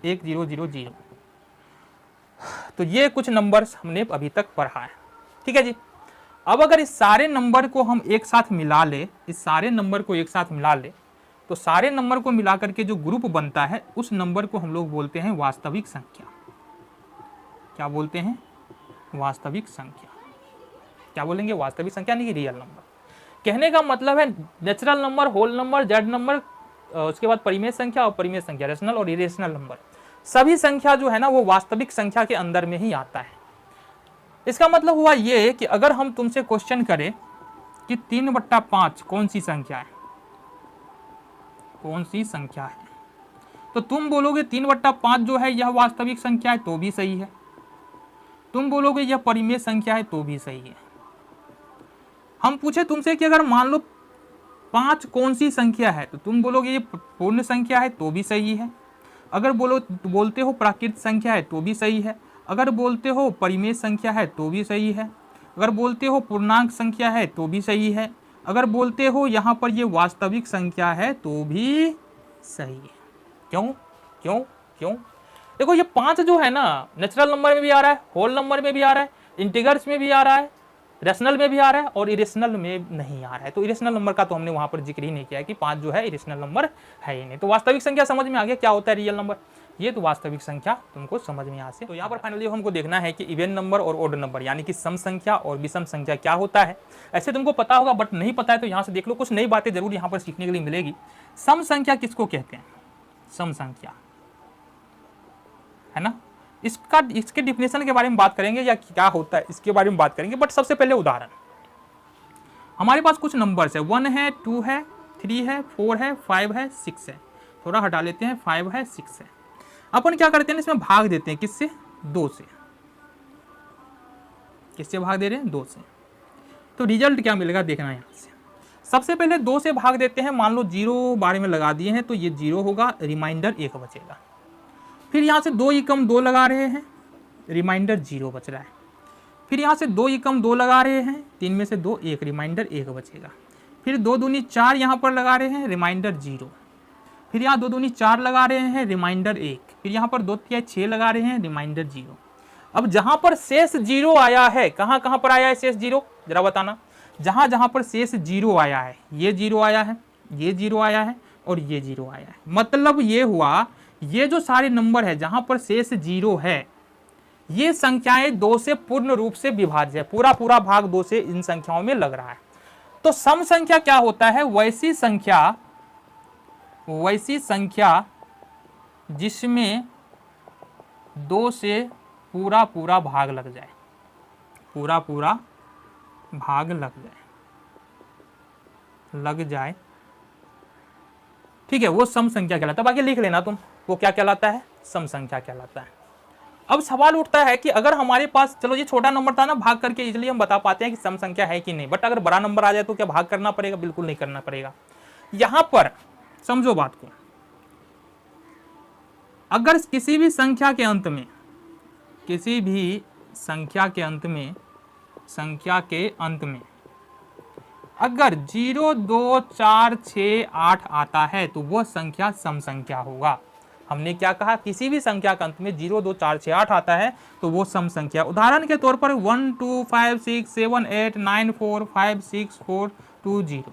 1000। तो ये कुछ नंबर्स हमने अभी तक पढ़ा है, ठीक है जी। अब अगर इस सारे नंबर को हम एक साथ मिला ले, इस सारे नंबर को एक साथ मिला ले, तो सारे नंबर को मिला करके जो ग्रुप बनता है उस नंबर को हम लोग बोलते हैं वास्तविक संख्या। क्या बोलते हैं, वास्तविक संख्या। क्या बोलेंगे, वास्तविक संख्या, नहीं रियल नंबर। कहने का मतलब है natural number, whole number, Z number, उसके बाद परिमेय संख्या और परिमेय संख्या, रेशनल और इरेशनल नंबर, सभी संख्या जो है ना वो वास्तविक संख्या के अंदर में ही आता है। इसका मतलब हुआ ये कि अगर हम तुमसे क्वेश्चन करें कि 3/5 कौन सी संख्या है, कौन सी संख्या है, तो तुम बोलोगे 3/5 जो है यह वास्तविक संख्या है, तो भी सही है। तुम बोलोगे यह परिमेय संख्या है, तो भी सही है। हम पूछे तुमसे कि अगर मान लो 5 कौन सी संख्या है, तो तुम बोलोगे ये पूर्ण संख्या है, तो भी सही है। अगर बोलते हो प्राकृत संख्या है, तो भी सही है। अगर बोलते हो परिमेय संख्या है, तो भी सही है। अगर बोलते हो पूर्णांक संख्या है, तो भी सही है। अगर बोलते हो यहाँ पर ये वास्तविक संख्या है, तो भी सही है। क्यों क्यों क्यों? देखो ये 5 जो है ना नेचुरल नंबर में भी आ रहा है, होल नंबर में भी आ रहा है, इंटीगर्स में भी आ रहा है, रेशनल में भी आ रहा है, और इरेशनल में नहीं आ रहा है। तो इरेशनल नंबर का तो हमने वहां पर जिक्र ही नहीं किया है कि 5 जो है इरेशनल नंबर है ही नहीं। तो वास्तविक संख्या समझ में आ गया क्या होता है रियल नंबर, ये तो वास्तविक संख्या तुमको समझ में यहाँ से। तो यहाँ पर फाइनली हमको देखना है कि इवन नंबर और ऑड नंबर यानी कि सम संख्या और विषम संख्या क्या होता है। ऐसे तुमको पता होगा बट नहीं पता है तो यहाँ से देख लो, कुछ नई बातें जरूर यहाँ पर सीखने के लिए मिलेगी। सम संख्या किसको कहते हैं, सम संख्या है ना, इसके डिफिनेशन के बारे में बात करेंगे या क्या होता है इसके बारे में बात करेंगे। बट सबसे पहले उदाहरण, हमारे पास कुछ नंबर्स है, 1 है, 2 है, 3 है, 4 है, 5 है, 6 है। थोड़ा हटा लेते हैं, 5 है, 6 है। अपन क्या करते हैं इसमें भाग देते हैं, किससे, 2 से। किससे भाग दे रहे हैं, 2 से। तो रिजल्ट क्या मिलेगा देखना यहाँ से। सबसे पहले 2 से भाग देते हैं, मान लो 0 बारे में लगा दिए हैं तो ये 0 होगा, रिमाइंडर 1 बचेगा। फिर यहाँ से 2 एकम 2 लगा रहे हैं, रिमाइंडर 0 बच रहा है। फिर यहाँ से 2 एकम 2 लगा रहे हैं, 3 में से 2 1, रिमाइंडर 1 बचेगा। फिर 2 दूनी 4 यहाँ पर लगा रहे हैं, रिमाइंडर 0। फिर यहाँ 2 दूनी 4 लगा रहे हैं, रिमाइंडर 1। फिर यहाँ पर 2 तिहाई 6 लगा रहे हैं, रिमाइंडर 0। अब जहाँ पर शेष 0 आया है, कहाँ कहाँ पर आया है शेष 0 जरा बताना। जहाँ जहाँ पर शेष 0 आया है, ये 0 आया है, ये 0 आया है और ये 0 आया है। मतलब ये हुआ ये जो सारे नंबर है जहाँ पर शेष 0 है, ये संख्याएं 2 से पूर्ण रूप से विभाज्य है, पूरा पूरा भाग 2 से इन संख्याओं में लग रहा है। तो सम संख्या क्या होता है, वैसी संख्या जिसमें 2 से पूरा पूरा भाग लग जाए, पूरा पूरा भाग लग जाए। लग जाए, ठीक है, वो सम संख्या कहलाता है। बाकी लिख लेना तुम, वो क्या कहलाता है, सम संख्या कहलाता है। अब सवाल उठता है कि अगर हमारे पास, चलो ये छोटा नंबर था ना, भाग करके इजीली हम बता पाते हैं कि सम संख्या है कि नहीं, बट अगर बड़ा नंबर आ जाए तो क्या भाग करना पड़ेगा, बिल्कुल नहीं करना पड़ेगा। यहां पर समझो बात को, अगर किसी भी संख्या के अंत में, किसी भी संख्या के अंत में, संख्या के अंत में अगर 0 2 4 6 8 आता है तो वह संख्या सम संख्या होगा। हमने क्या कहा, किसी भी संख्या के अंत में 0 2 4 6 8 आता है तो वो सम संख्या। उदाहरण के तौर पर 1 2 5 6 7 8 9 4 5 6 4 2 0।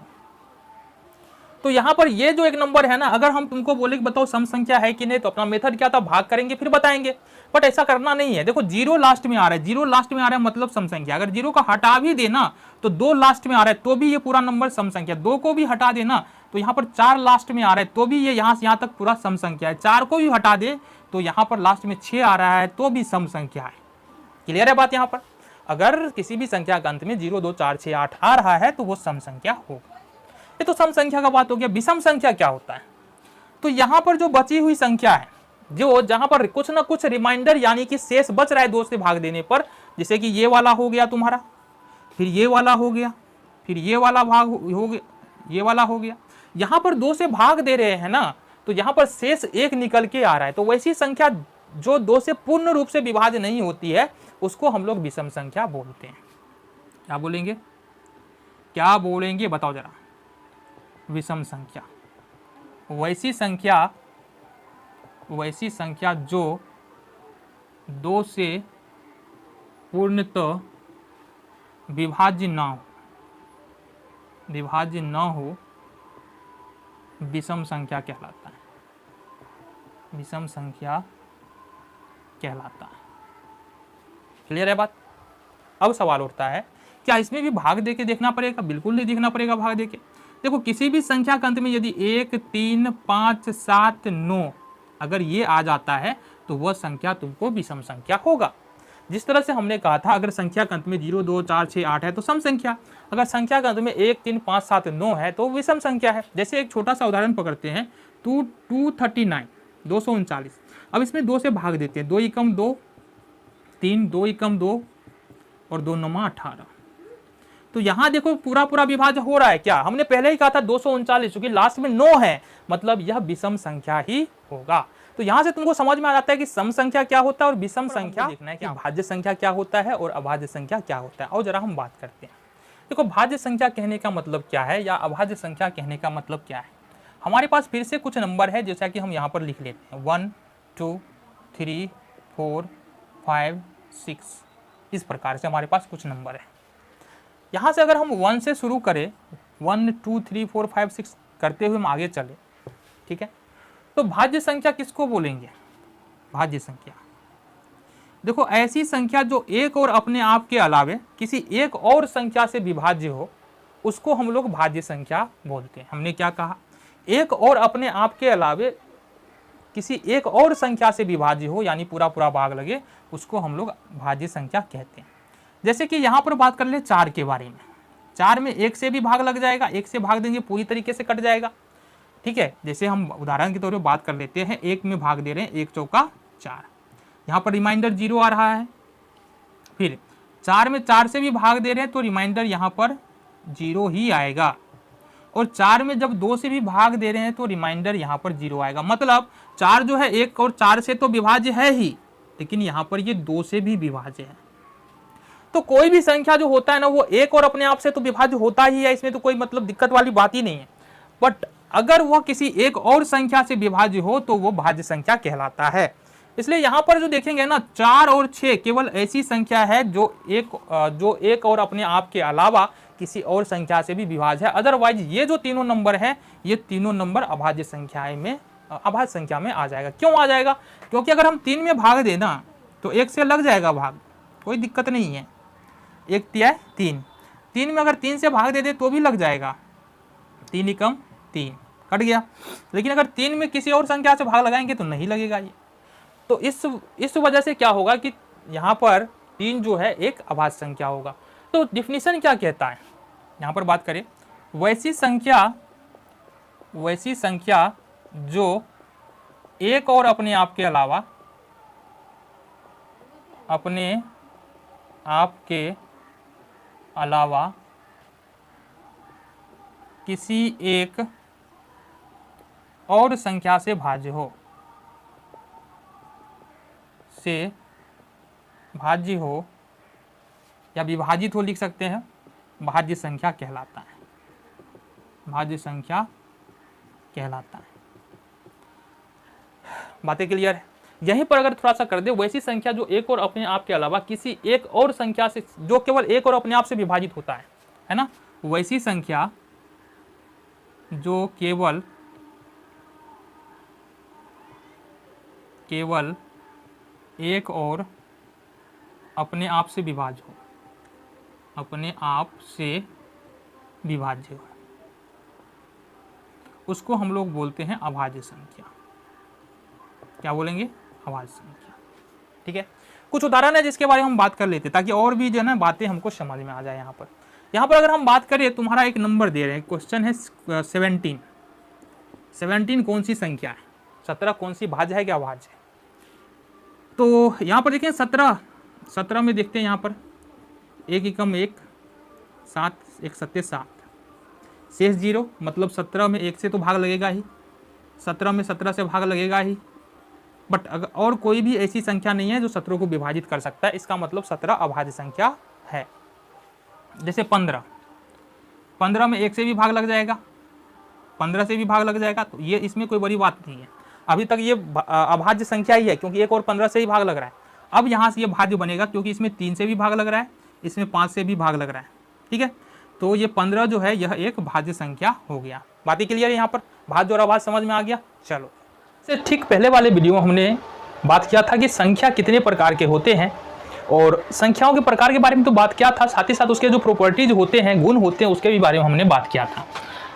तो यहाँ पर ये जो एक नंबर है ना, अगर हम तुमको बोले कि बताओ सम संख्या है कि नहीं, तो अपना मेथड क्या था, भाग करेंगे फिर बताएंगे, बट ऐसा करना नहीं है। देखो 0 लास्ट में आ रहा है, 0 लास्ट में आ रहा है मतलब सम संख्या। अगर 0 का हटा भी देना तो 2 लास्ट में आ रहा है तो भी ये पूरा नंबर सम संख्या। 2 को भी हटा देना तो यहाँ पर 4 लास्ट में आ रहा है तो भी ये यहाँ से यहाँ तक पूरा सम संख्या है। 4 को भी हटा दे तो यहाँ पर लास्ट में 6 आ रहा है तो भी सम संख्या है। क्लियर है बात। यहाँ पर अगर किसी भी संख्या के अंत में 0 2 4 6 8 आ रहा है तो वो सम संख्या होगा। ये तो सम संख्या का बात हो गया। विषम संख्या क्या होता है, तो यहाँ पर जो बची हुई संख्या है, जो जहां पर कुछ ना कुछ रिमाइंडर यानी कि शेष बच रहा है 2 से भाग देने पर, जैसे कि ये वाला हो गया तुम्हारा, फिर ये वाला हो गया, फिर ये वाला भाग हो गया, ये वाला हो गया, यहाँ पर 2 से भाग दे रहे हैं ना, तो यहाँ पर शेष 1 निकल के आ रहा है। तो वैसी संख्या जो 2 से पूर्ण रूप से विभाज्य नहीं होती है उसको हम लोग विषम संख्या बोलते हैं। क्या बोलेंगे, क्या बोलेंगे बताओ जरा। विषम संख्या वैसी संख्या जो 2 से पूर्णतः विभाज्य न हो, विषम संख्या कहलाता है, विषम संख्या कहलाता है। क्लियर है बात। अब सवाल उठता है क्या इसमें भी भाग देके देखना पड़ेगा, बिल्कुल नहीं देखना पड़ेगा भाग देके। देखो किसी भी संख्या के अंत में यदि 1 3 5 7 9 अगर ये आ जाता है तो वह संख्या तुमको विषम संख्या होगा। जिस तरह से हमने कहा था अगर संख्या के अंत में 0 2 4 6 8 है तो सम संख्या, अगर संख्या के अंत में 1 3 5 7 9 है तो विषम संख्या है। जैसे एक छोटा सा उदाहरण पकड़ते हैं, 239 239। अब इसमें 2 से भाग देते हैं, 2 एकम 2 3, 2 एकम 2 और 2 9 18। तो यहाँ देखो पूरा पूरा विभाज्य हो रहा है। क्या हमने पहले ही कहा था 239, क्योंकि लास्ट में 9 है मतलब यह विषम संख्या ही होगा। तो यहाँ से तुमको समझ में आ जाता है कि सम संख्या क्या होता है और विषम संख्या देखना है कि भाज्य संख्या क्या होता है और अभाज्य संख्या क्या होता है। और जरा हम बात करते हैं। देखो भाज्य संख्या कहने का मतलब क्या है या अभाज्य संख्या कहने का मतलब क्या है। हमारे पास फिर से कुछ नंबर है जैसा कि हम यहाँ पर लिख लेते हैं 1 2 3 4 5 6, इस प्रकार से हमारे पास कुछ नंबर है। यहाँ से अगर हम 1 से शुरू करें, 1 2 3 4 5 6 करते हुए हम आगे चले, ठीक है, तो भाज्य संख्या किसको बोलेंगे। भाज्य संख्या देखो ऐसी संख्या जो एक और अपने आप के अलावे किसी एक और संख्या से विभाज्य हो उसको हम लोग भाज्य संख्या बोलते हैं। हमने क्या कहा, एक और अपने आप के अलावे किसी एक और संख्या से विभाज्य हो यानी पूरा पूरा भाग लगे उसको हम लोग भाज्य संख्या कहते हैं। जैसे कि यहाँ पर बात कर ले 4 के बारे में, 4 में 1 से भी भाग लग जाएगा, 1 से भाग देंगे पूरी तरीके से कट जाएगा, ठीक है। जैसे हम उदाहरण के तौर पर बात कर लेते हैं, 1 में भाग दे रहे हैं, 1 चौका 4, यहाँ पर रिमाइंडर 0 आ रहा है। फिर 4 में 4 से भी भाग दे रहे हैं तो रिमाइंडर यहाँ पर 0 ही आएगा। और 4 में जब 2 से भी भाग दे रहे हैं तो रिमाइंडर यहाँ पर 0 आएगा। मतलब 4 जो है 1 और 4 से तो विभाज्य है ही, लेकिन यहाँ पर ये 2 से भी विभाज्य है। तो कोई भी संख्या जो होता है ना वो एक और अपने आप से तो विभाज्य होता ही है, इसमें तो कोई मतलब दिक्कत वाली बात ही नहीं है। बट अगर वह किसी एक और संख्या से विभाज्य हो तो वो भाज्य संख्या कहलाता है। इसलिए यहाँ पर जो देखेंगे ना 4 और 6 केवल ऐसी संख्या है जो एक और अपने आप के अलावा किसी और संख्या से भी विभाज्य है। अदरवाइज ये जो तीनों नंबर है ये तीनों नंबर अभाज्य संख्या में आ जाएगा। क्यों आ जाएगा, क्योंकि अगर हम 3 में भाग देना तो 1 से लग जाएगा भाग, कोई दिक्कत नहीं है। 1 तिया 3, 3 में अगर 3 से भाग दे दे तो भी लग जाएगा, 3 एकम 3 कट गया। लेकिन अगर 3 में किसी और संख्या से भाग लगाएंगे तो नहीं लगेगा ये। तो इस वजह से क्या होगा कि यहाँ पर 3 जो है एक अभाज्य संख्या होगा। तो डिफिनीशन क्या कहता है, यहाँ पर बात करें वैसी संख्या जो एक और अपने आप के अलावा किसी एक और संख्या से भाज्य हो या विभाजित हो, लिख सकते हैं, भाज्य संख्या कहलाता है। भाज्य संख्या कहलाता है। बातें क्लियर है? यहीं पर अगर थोड़ा सा कर दे, वैसी संख्या जो एक और अपने आप के अलावा किसी एक और संख्या से, जो केवल एक और अपने आप से विभाजित होता है ना, वैसी संख्या जो केवल एक और अपने आप से विभाज्य हो, अपने आप से विभाज्य हो, उसको हम लोग बोलते हैं अभाज्य संख्या। क्या बोलेंगे? अभाज्य संख्या। ठीक है, कुछ उदाहरण है जिसके बारे में हम बात कर लेते ताकि और भी जो है ना बातें हमको समझ में आ जाए। यहाँ पर अगर हम बात करें, तुम्हारा एक नंबर दे रहे हैं, क्वेश्चन है 17 कौन सी संख्या है? 17 कौन सी भाज्य है क्या अभाज्य है? तो यहाँ पर देखें 17 में देखते हैं, यहाँ पर 1 एकम 1, 7 1 सत्ते 7, शेष 0, मतलब 17 में 1 से तो भाग लगेगा ही, 17 में 17 से भाग लगेगा ही, बट अगर और कोई भी ऐसी संख्या नहीं है जो 17 को विभाजित कर सकता है, इसका मतलब 17 अभाज्य संख्या है। जैसे 15 में 1 से भी भाग लग जाएगा, 15 से भी भाग लग जाएगा, तो ये इसमें कोई बड़ी बात नहीं है। अभी तक ये अभाज्य संख्या ही है क्योंकि 1 और 15 से ही भाग लग रहा है। अब यहाँ से ये भाज्य बनेगा क्योंकि इसमें 3 से भी भाग लग रहा है, इसमें 5 से भी भाग लग रहा है। ठीक है, तो ये 15 जो है यह एक भाज्य संख्या हो गया। बातें क्लियर है? यहाँ पर भाज्य और अभाज्य समझ में आ गया। चलो, से ठीक पहले वाले वीडियो में हमने बात किया था कि संख्या कितने प्रकार के होते हैं, और संख्याओं के प्रकार के बारे में तो बात किया था, साथ ही साथ उसके जो प्रॉपर्टीज होते हैं, गुण होते हैं, उसके भी बारे में हमने बात किया था।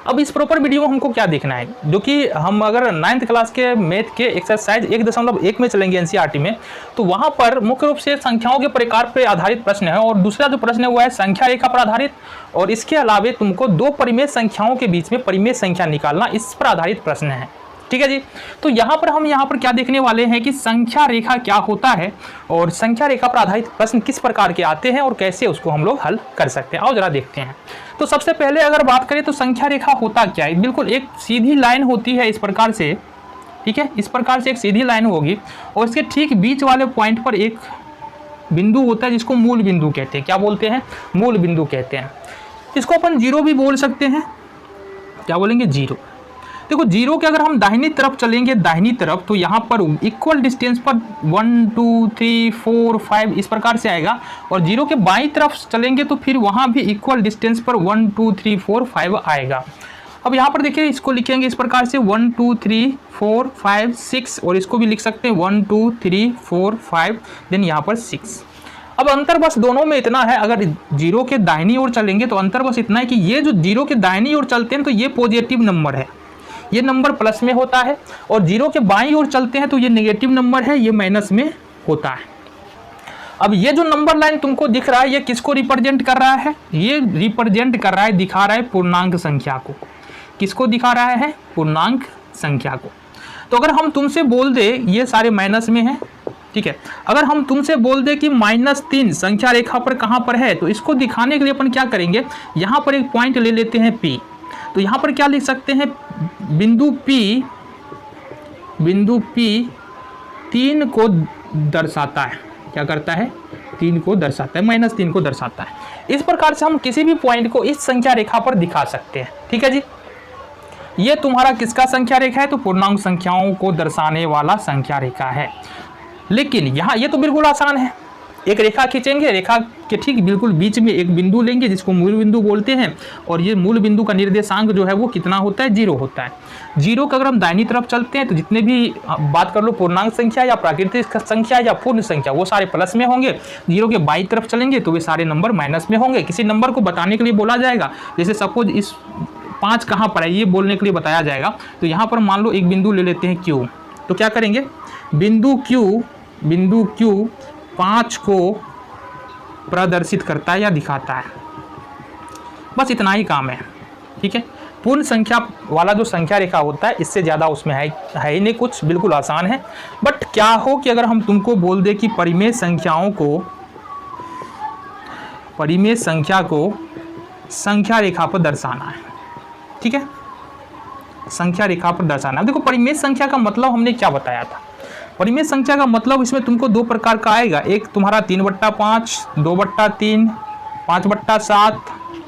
अब इस प्रॉपर वीडियो में हमको क्या देखना है, जो कि हम अगर 9th क्लास के मैथ के एक्सरसाइज 1.1 में चलेंगे एनसीईआरटी में, तो वहाँ पर मुख्य रूप से संख्याओं के प्रकार पर आधारित प्रश्न है, और दूसरा जो प्रश्न है वो है संख्या रेखा पर आधारित, और इसके अलावा तुमको 2 परिमेय संख्याओं के बीच में परिमेय संख्या निकालना, इस पर आधारित प्रश्न है। ठीक है जी, तो यहाँ पर क्या देखने वाले हैं कि संख्या रेखा क्या होता है, और संख्या रेखा पर आधारित प्रश्न किस प्रकार के आते हैं और कैसे उसको हम लोग हल कर सकते हैं। आओ जरा देखते हैं। तो सबसे पहले अगर बात करें तो संख्या रेखा होता क्या है? बिल्कुल एक सीधी लाइन होती है इस प्रकार से। ठीक है, इस प्रकार से एक सीधी लाइन होगी, और इसके ठीक बीच वाले पॉइंट पर एक बिंदु होता है जिसको मूल बिंदु कहते हैं। क्या बोलते हैं? मूल बिंदु कहते हैं। इसको अपन जीरो भी बोल सकते हैं। क्या बोलेंगे? जीरो। देखो, जीरो के अगर हम दाहिनी तरफ चलेंगे, दाहिनी तरफ, तो यहाँ पर इक्वल डिस्टेंस पर 1 2 3 4 5 इस प्रकार से आएगा, और जीरो के बाईं तरफ चलेंगे तो फिर वहाँ भी इक्वल डिस्टेंस पर 1 2 3 4 5 आएगा। अब यहाँ पर देखिए, इसको लिखेंगे इस प्रकार से 1 2 3 4 5 6, और इसको भी लिख सकते हैं 1 2 3 4 5, देन यहाँ पर 6। अब अंतर बस दोनों में इतना है, अगर जीरो के दाहिनी ओर चलेंगे तो अंतर बस इतना है कि ये जो जीरो के दाहिनी ओर चलते हैं तो ये पॉजिटिव नंबर है, ये नंबर प्लस में होता है, और जीरो के बाईं ओर चलते हैं तो ये नेगेटिव नंबर है, ये माइनस में होता है। अब ये जो नंबर लाइन तुमको दिख रहा है, ये किसको रिप्रेजेंट कर रहा है? ये रिप्रेजेंट कर रहा है, दिखा रहा है पूर्णांक संख्या को। किसको दिखा रहा है? पूर्णांक संख्या को। तो अगर हम तुमसे बोल दे, ये सारे माइनस में है, ठीक है, अगर हम तुमसे बोल दे कि -3 संख्या रेखा पर कहाँ पर है, तो इसको दिखाने के लिए अपन क्या करेंगे, यहाँ पर एक पॉइंट ले लेते हैं P। तो यहाँ पर क्या लिख सकते हैं? बिंदु P 3 को दर्शाता है। क्या करता है? 3 को दर्शाता है, -3 को दर्शाता है। इस प्रकार से हम किसी भी पॉइंट को इस संख्या रेखा पर दिखा सकते हैं। ठीक है जी, ये तुम्हारा किसका संख्या रेखा है? तो पूर्णांक संख्याओं को दर्शाने वाला संख्या रेखा है। लेकिन यहाँ ये तो बिल्कुल आसान है, एक रेखा खींचेंगे, रेखा के ठीक बिल्कुल बीच में एक बिंदु लेंगे जिसको मूल बिंदु बोलते हैं, और ये मूल बिंदु का निर्देशांक जो है वो कितना होता है? 0 होता है। 0 का अगर हम दाहिनी तरफ चलते हैं तो जितने भी बात कर लो पूर्णांक संख्या या प्राकृतिक संख्या या पूर्ण संख्या, वो सारे प्लस में होंगे। 0 के बाईं तरफ चलेंगे तो वे सारे नंबर माइनस में होंगे। किसी नंबर को बताने के लिए बोला जाएगा, जैसे सपोज इस 5 कहाँ पर है ये बोलने के लिए बताया जाएगा, तो यहाँ पर मान लो एक बिंदु ले लेते हैं Q। तो क्या करेंगे? बिंदु Q 5 को प्रदर्शित करता है या दिखाता है, बस इतना ही काम है। ठीक है। पूर्ण संख्या वाला जो संख्या रेखा होता है इससे ज़्यादा उसमें है ही नहीं कुछ, बिल्कुल आसान है। बट क्या हो कि अगर हम तुमको बोल दे कि परिमेय संख्या को संख्या रेखा पर दर्शाना है, ठीक है, संख्या रेखा पर दर्शाना। देखो परिमेय संख्या का मतलब हमने क्या बताया था। परिमेय संख्या का मतलब इसमें तुमको दो प्रकार का आएगा, एक तुम्हारा 3/5, 2/3, 5/7,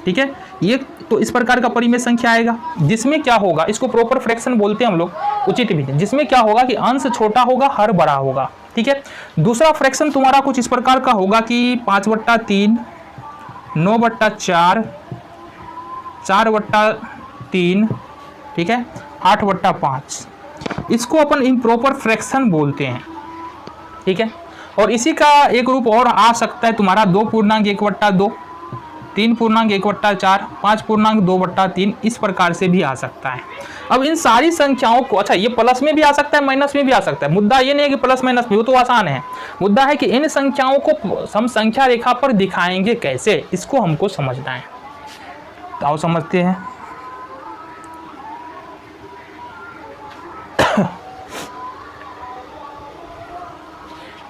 ठीक है। ये तो इस प्रकार का परिमेय संख्या आएगा, जिसमें क्या होगा, इसको प्रॉपर फ्रैक्शन बोलते हैं हम लोग, उचित विधि, जिसमें क्या होगा कि अंश छोटा होगा, हर बड़ा होगा, ठीक है। दूसरा फ्रैक्शन तुम्हारा कुछ इस प्रकार का होगा कि 5/3, 9/4, 4/3, ठीक है, 8/5, इसको अपन इम्प्रॉपर फ्रैक्शन बोलते हैं, ठीक है। और इसी का एक रूप और आ सकता है तुम्हारा 2.1/2, 3.1/4, 5.2/3, इस प्रकार से भी आ सकता है। अब इन सारी संख्याओं को, अच्छा ये प्लस में भी आ सकता है, माइनस में भी आ सकता है, मुद्दा ये नहीं है कि प्लस माइनस में, वो तो आसान है। मुद्दा है कि इन संख्याओं को हम संख्या रेखा पर दिखाएंगे कैसे, इसको हमको समझना है। तो आओ समझते हैं।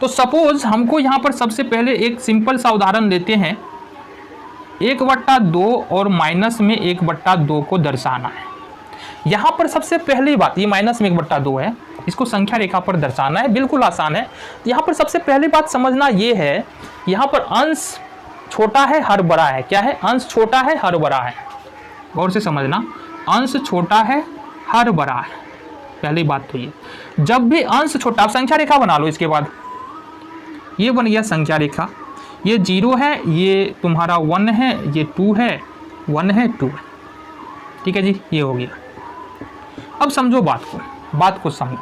तो सपोज हमको यहाँ पर सबसे पहले एक सिंपल सा उदाहरण लेते हैं, 1/2 और माइनस में 1/2 को दर्शाना है। यहाँ पर सबसे पहली बात, ये माइनस में 1/2 है, इसको संख्या रेखा पर दर्शाना है, बिल्कुल आसान है। यहाँ पर सबसे पहली बात समझना ये है, यहाँ पर अंश छोटा है, हर बड़ा है। क्या है? अंश छोटा है, हर बड़ा है। गौर से समझना, अंश छोटा है, हर बड़ा है। पहली बात तो ये, जब भी अंश छोटा, आप संख्या रेखा बना लो। इसके बाद ये बन गया संख्या रेखा, ये 0 है, ये तुम्हारा 1 है, ये 2 है, 1 है, 2 है, ठीक है जी, ये हो गया। अब समझो बात को समझो।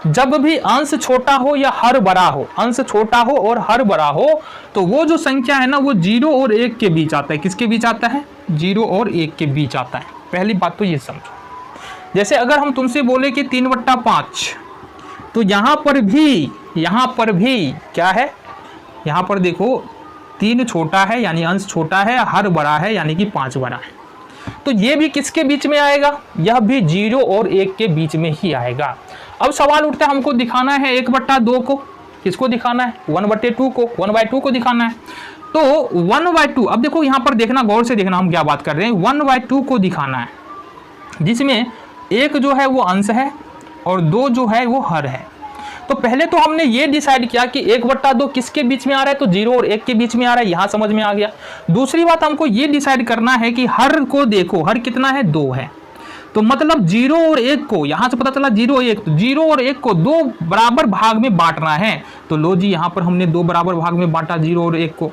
जब भी अंश छोटा हो या हर बड़ा हो, अंश छोटा हो और हर बड़ा हो, तो वो जो संख्या है ना, वो 0 और 1 के बीच आता है। किसके बीच आता है? 0 और 1 के बीच आता है। पहली बात तो ये समझो। जैसे अगर हम तुमसे बोले कि 3/5, तो यहाँ पर भी क्या है? यहाँ पर देखो 3 छोटा है यानी अंश छोटा है, हर बड़ा है यानी कि 5 बड़ा है। तो ये भी किसके बीच में आएगा? यह भी 0 और 1 के बीच में ही आएगा। अब सवाल उठता है, हमको दिखाना है 1/2 को। किसको दिखाना है? 1/2 को, 1/2 को दिखाना है। तो 1/2, अब देखो यहाँ पर देखना, गौर से देखना हम क्या बात कर रहे हैं। 1/2 को दिखाना है, जिसमें 1 जो है वो अंश है और 2 जो है वो हर है। तो पहले तो हमने ये डिसाइड किया कि 1/2 किसके बीच में आ रहा है, तो 0 और 1 के बीच में आ रहा है, यहाँ समझ में आ गया। दूसरी बात हमको ये डिसाइड करना है कि हर को देखो, हर कितना है? 2 है। तो मतलब 0 और 1 को, यहाँ से पता चला 0 और 1, तो 0 और 1 को 2 बराबर भाग में बांटना है। तो लो जी, यहाँ पर हमने 2 बराबर भाग में बांटा 0 और 1 को।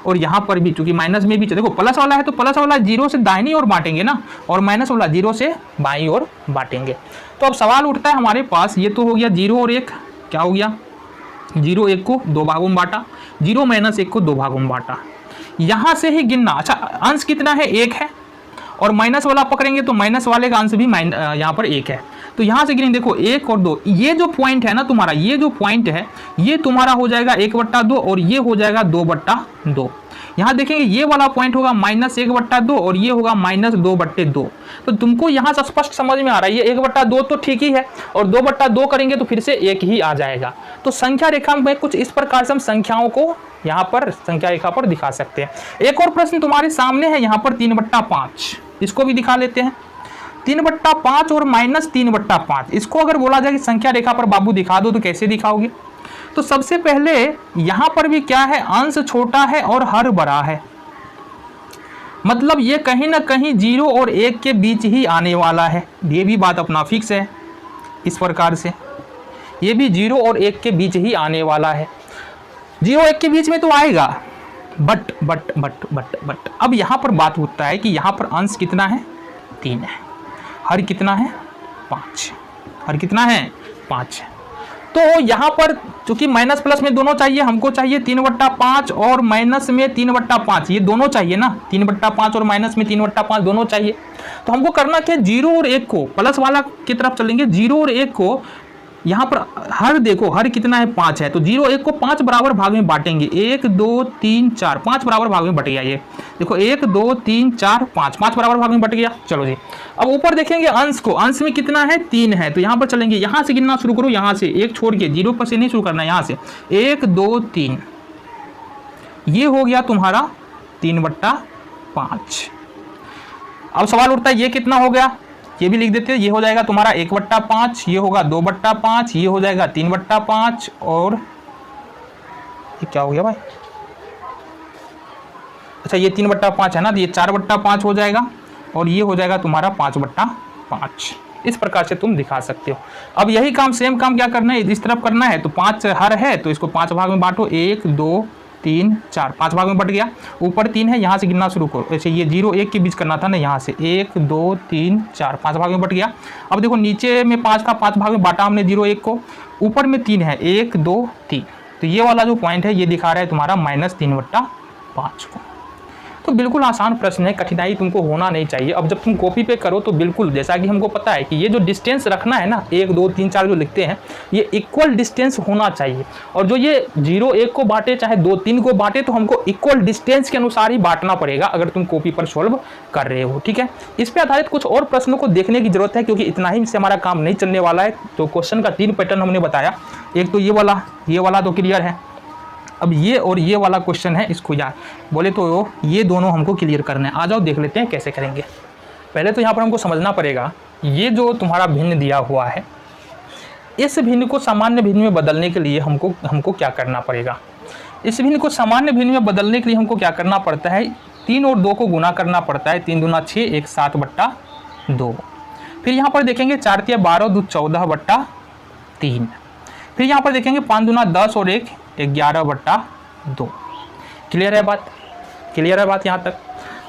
और यहाँ पर भी चूंकि माइनस में भी, देखो प्लस वाला है तो प्लस वाला 0 से दाहिनी ओर बांटेंगे ना, और माइनस वाला 0 से बाईं ओर बांटेंगे। तो अब सवाल उठता है हमारे पास, ये तो हो गया 0 और 1, क्या हो गया? 0 1 को 2 भागों में बांटा, 0 - 1 को 2 भागों में बांटा। यहाँ से ही गिनना। अच्छा, अंश कितना है? 1 है, और माइनस वाला पकड़ेंगे तो माइनस वाले का अंश भी यहाँ पर 1 है। तो यहाँ से गिनेंगे, देखो 1 और 2, ये जो पॉइंट है ना तुम्हारा, ये जो पॉइंट है ये तुम्हारा हो जाएगा 1/2 और ये हो जाएगा 2/2। यहाँ देखेंगे ये वाला पॉइंट होगा -1/2 और ये होगा -2/2। तो तुमको यहाँ से स्पष्ट समझ में आ रहा है, ये 1/2 तो ठीक ही है, और 2/2 करेंगे तो फिर से 1 ही आ जाएगा। तो संख्या रेखा में कुछ इस प्रकार से हम संख्याओं को यहाँ पर संख्या रेखा पर दिखा सकते हैं। एक और प्रश्न तुम्हारे सामने है यहाँ पर 3/5, इसको भी दिखा लेते हैं। 3/5 और -3/5, इसको अगर बोला जाए कि संख्या रेखा पर बाबू दिखा दो, तो कैसे दिखाओगे? तो सबसे पहले यहाँ पर भी क्या है? अंश छोटा है और हर बड़ा है। मतलब ये कहीं ना कहीं 0 और 1 के बीच ही आने वाला है। ये भी बात अपना फिक्स है। इस प्रकार से ये भी 0 और 1 के बीच ही आने वाला है। 0 1 के बीच में तो आएगा, बट अब यहाँ पर बात होता है कि यहाँ पर अंश कितना है? 3 है, हर कितना है? 5। हर कितना है? 5 है। तो यहाँ पर चूंकि माइनस प्लस में दोनों चाहिए, हमको चाहिए 3/5 और माइनस में 3/5, ये दोनों चाहिए ना, 3/5 और माइनस में 3/5 दोनों चाहिए। तो हमको करना क्या? 0 और 1 को, प्लस वाला की तरफ चलेंगे, 0 और 1 को यहाँ पर हर देखो हर कितना है 5 है, तो 0 1 को 5 बराबर भाग में बांटेंगे, 1 2 3 4 5 बराबर भाग में बट गया। ये देखो 1 2 3 4 5 5 बराबर भाग में बट गया। चलो जी अब ऊपर देखेंगे अंश को, अंश में कितना है 3 है, तो यहाँ पर चलेंगे, यहाँ से गिनना शुरू करो, यहाँ से 1 छोड़ के 0 पर से नहीं शुरू करना, यहाँ से 1 2 3, ये हो गया तुम्हारा 3/5। अब सवाल उठता है ये कितना हो गया, ये भी लिख देते हैं, ये हो जाएगा तुम्हारा 1/5, ये होगा 2/5, ये हो जाएगा 3/5 और ये क्या हो गया भाई, अच्छा ये 3/5 है ना, तो ये 4/5 हो जाएगा और ये हो जाएगा तुम्हारा 5/5। इस प्रकार से तुम दिखा सकते हो। अब यही काम सेम काम क्या करना है, इस तरफ करना है, तो 5 हर है तो इसको 5 भाग में बांटो, 1 2 3 4 5 भाग में बट गया। ऊपर 3 है, यहाँ से गिनना शुरू करो, ऐसे ये 0 1 के बीच करना था ना, यहाँ से 1 2 3 4 5 भाग में बट गया। अब देखो नीचे में 5 का 5 भाग में बांटा हमने 0 1 को, ऊपर में 3 है 1 2 3, तो ये वाला जो पॉइंट है ये दिखा रहा है तुम्हारा -3/5 को। तो बिल्कुल आसान प्रश्न है, कठिनाई तुमको होना नहीं चाहिए। अब जब तुम कॉपी पे करो तो बिल्कुल जैसा कि हमको पता है कि ये जो डिस्टेंस रखना है ना, 1 2 3 4 जो लिखते हैं ये इक्वल डिस्टेंस होना चाहिए, और जो ये 0 1 को बांटे चाहे 2 3 को बांटे तो हमको इक्वल डिस्टेंस के अनुसार ही बांटना पड़ेगा अगर तुम कॉपी पर सॉल्व कर रहे हो, ठीक है। इस पर आधारित कुछ और प्रश्नों को देखने की जरूरत है, क्योंकि इतना ही से हमारा काम नहीं चलने वाला है। तो क्वेश्चन का 3 पैटर्न हमने बताया, एक तो ये वाला तो क्लियर है। अब ये और ये वाला क्वेश्चन है, इसको यार बोले तो ये दोनों हमको क्लियर करना है। आ जाओ देख लेते हैं कैसे करेंगे। पहले तो यहाँ पर हमको समझना पड़ेगा, ये जो तुम्हारा भिन्न दिया हुआ है, इस भिन्न को सामान्य भिन्न में बदलने के लिए हमको क्या करना पड़ेगा। इस भिन्न को सामान्य भिन्न में बदलने के लिए हमको क्या करना पड़ता है, 3 और 2 को गुना करना पड़ता है, 3 दूना 6 1 7/2। फिर यहाँ पर देखेंगे 4 तिया 12 2 14/3। फिर यहाँ पर देखेंगे 5 दूना 10 और 1 11/2। क्लियर है बात, क्लियर है बात यहाँ तक।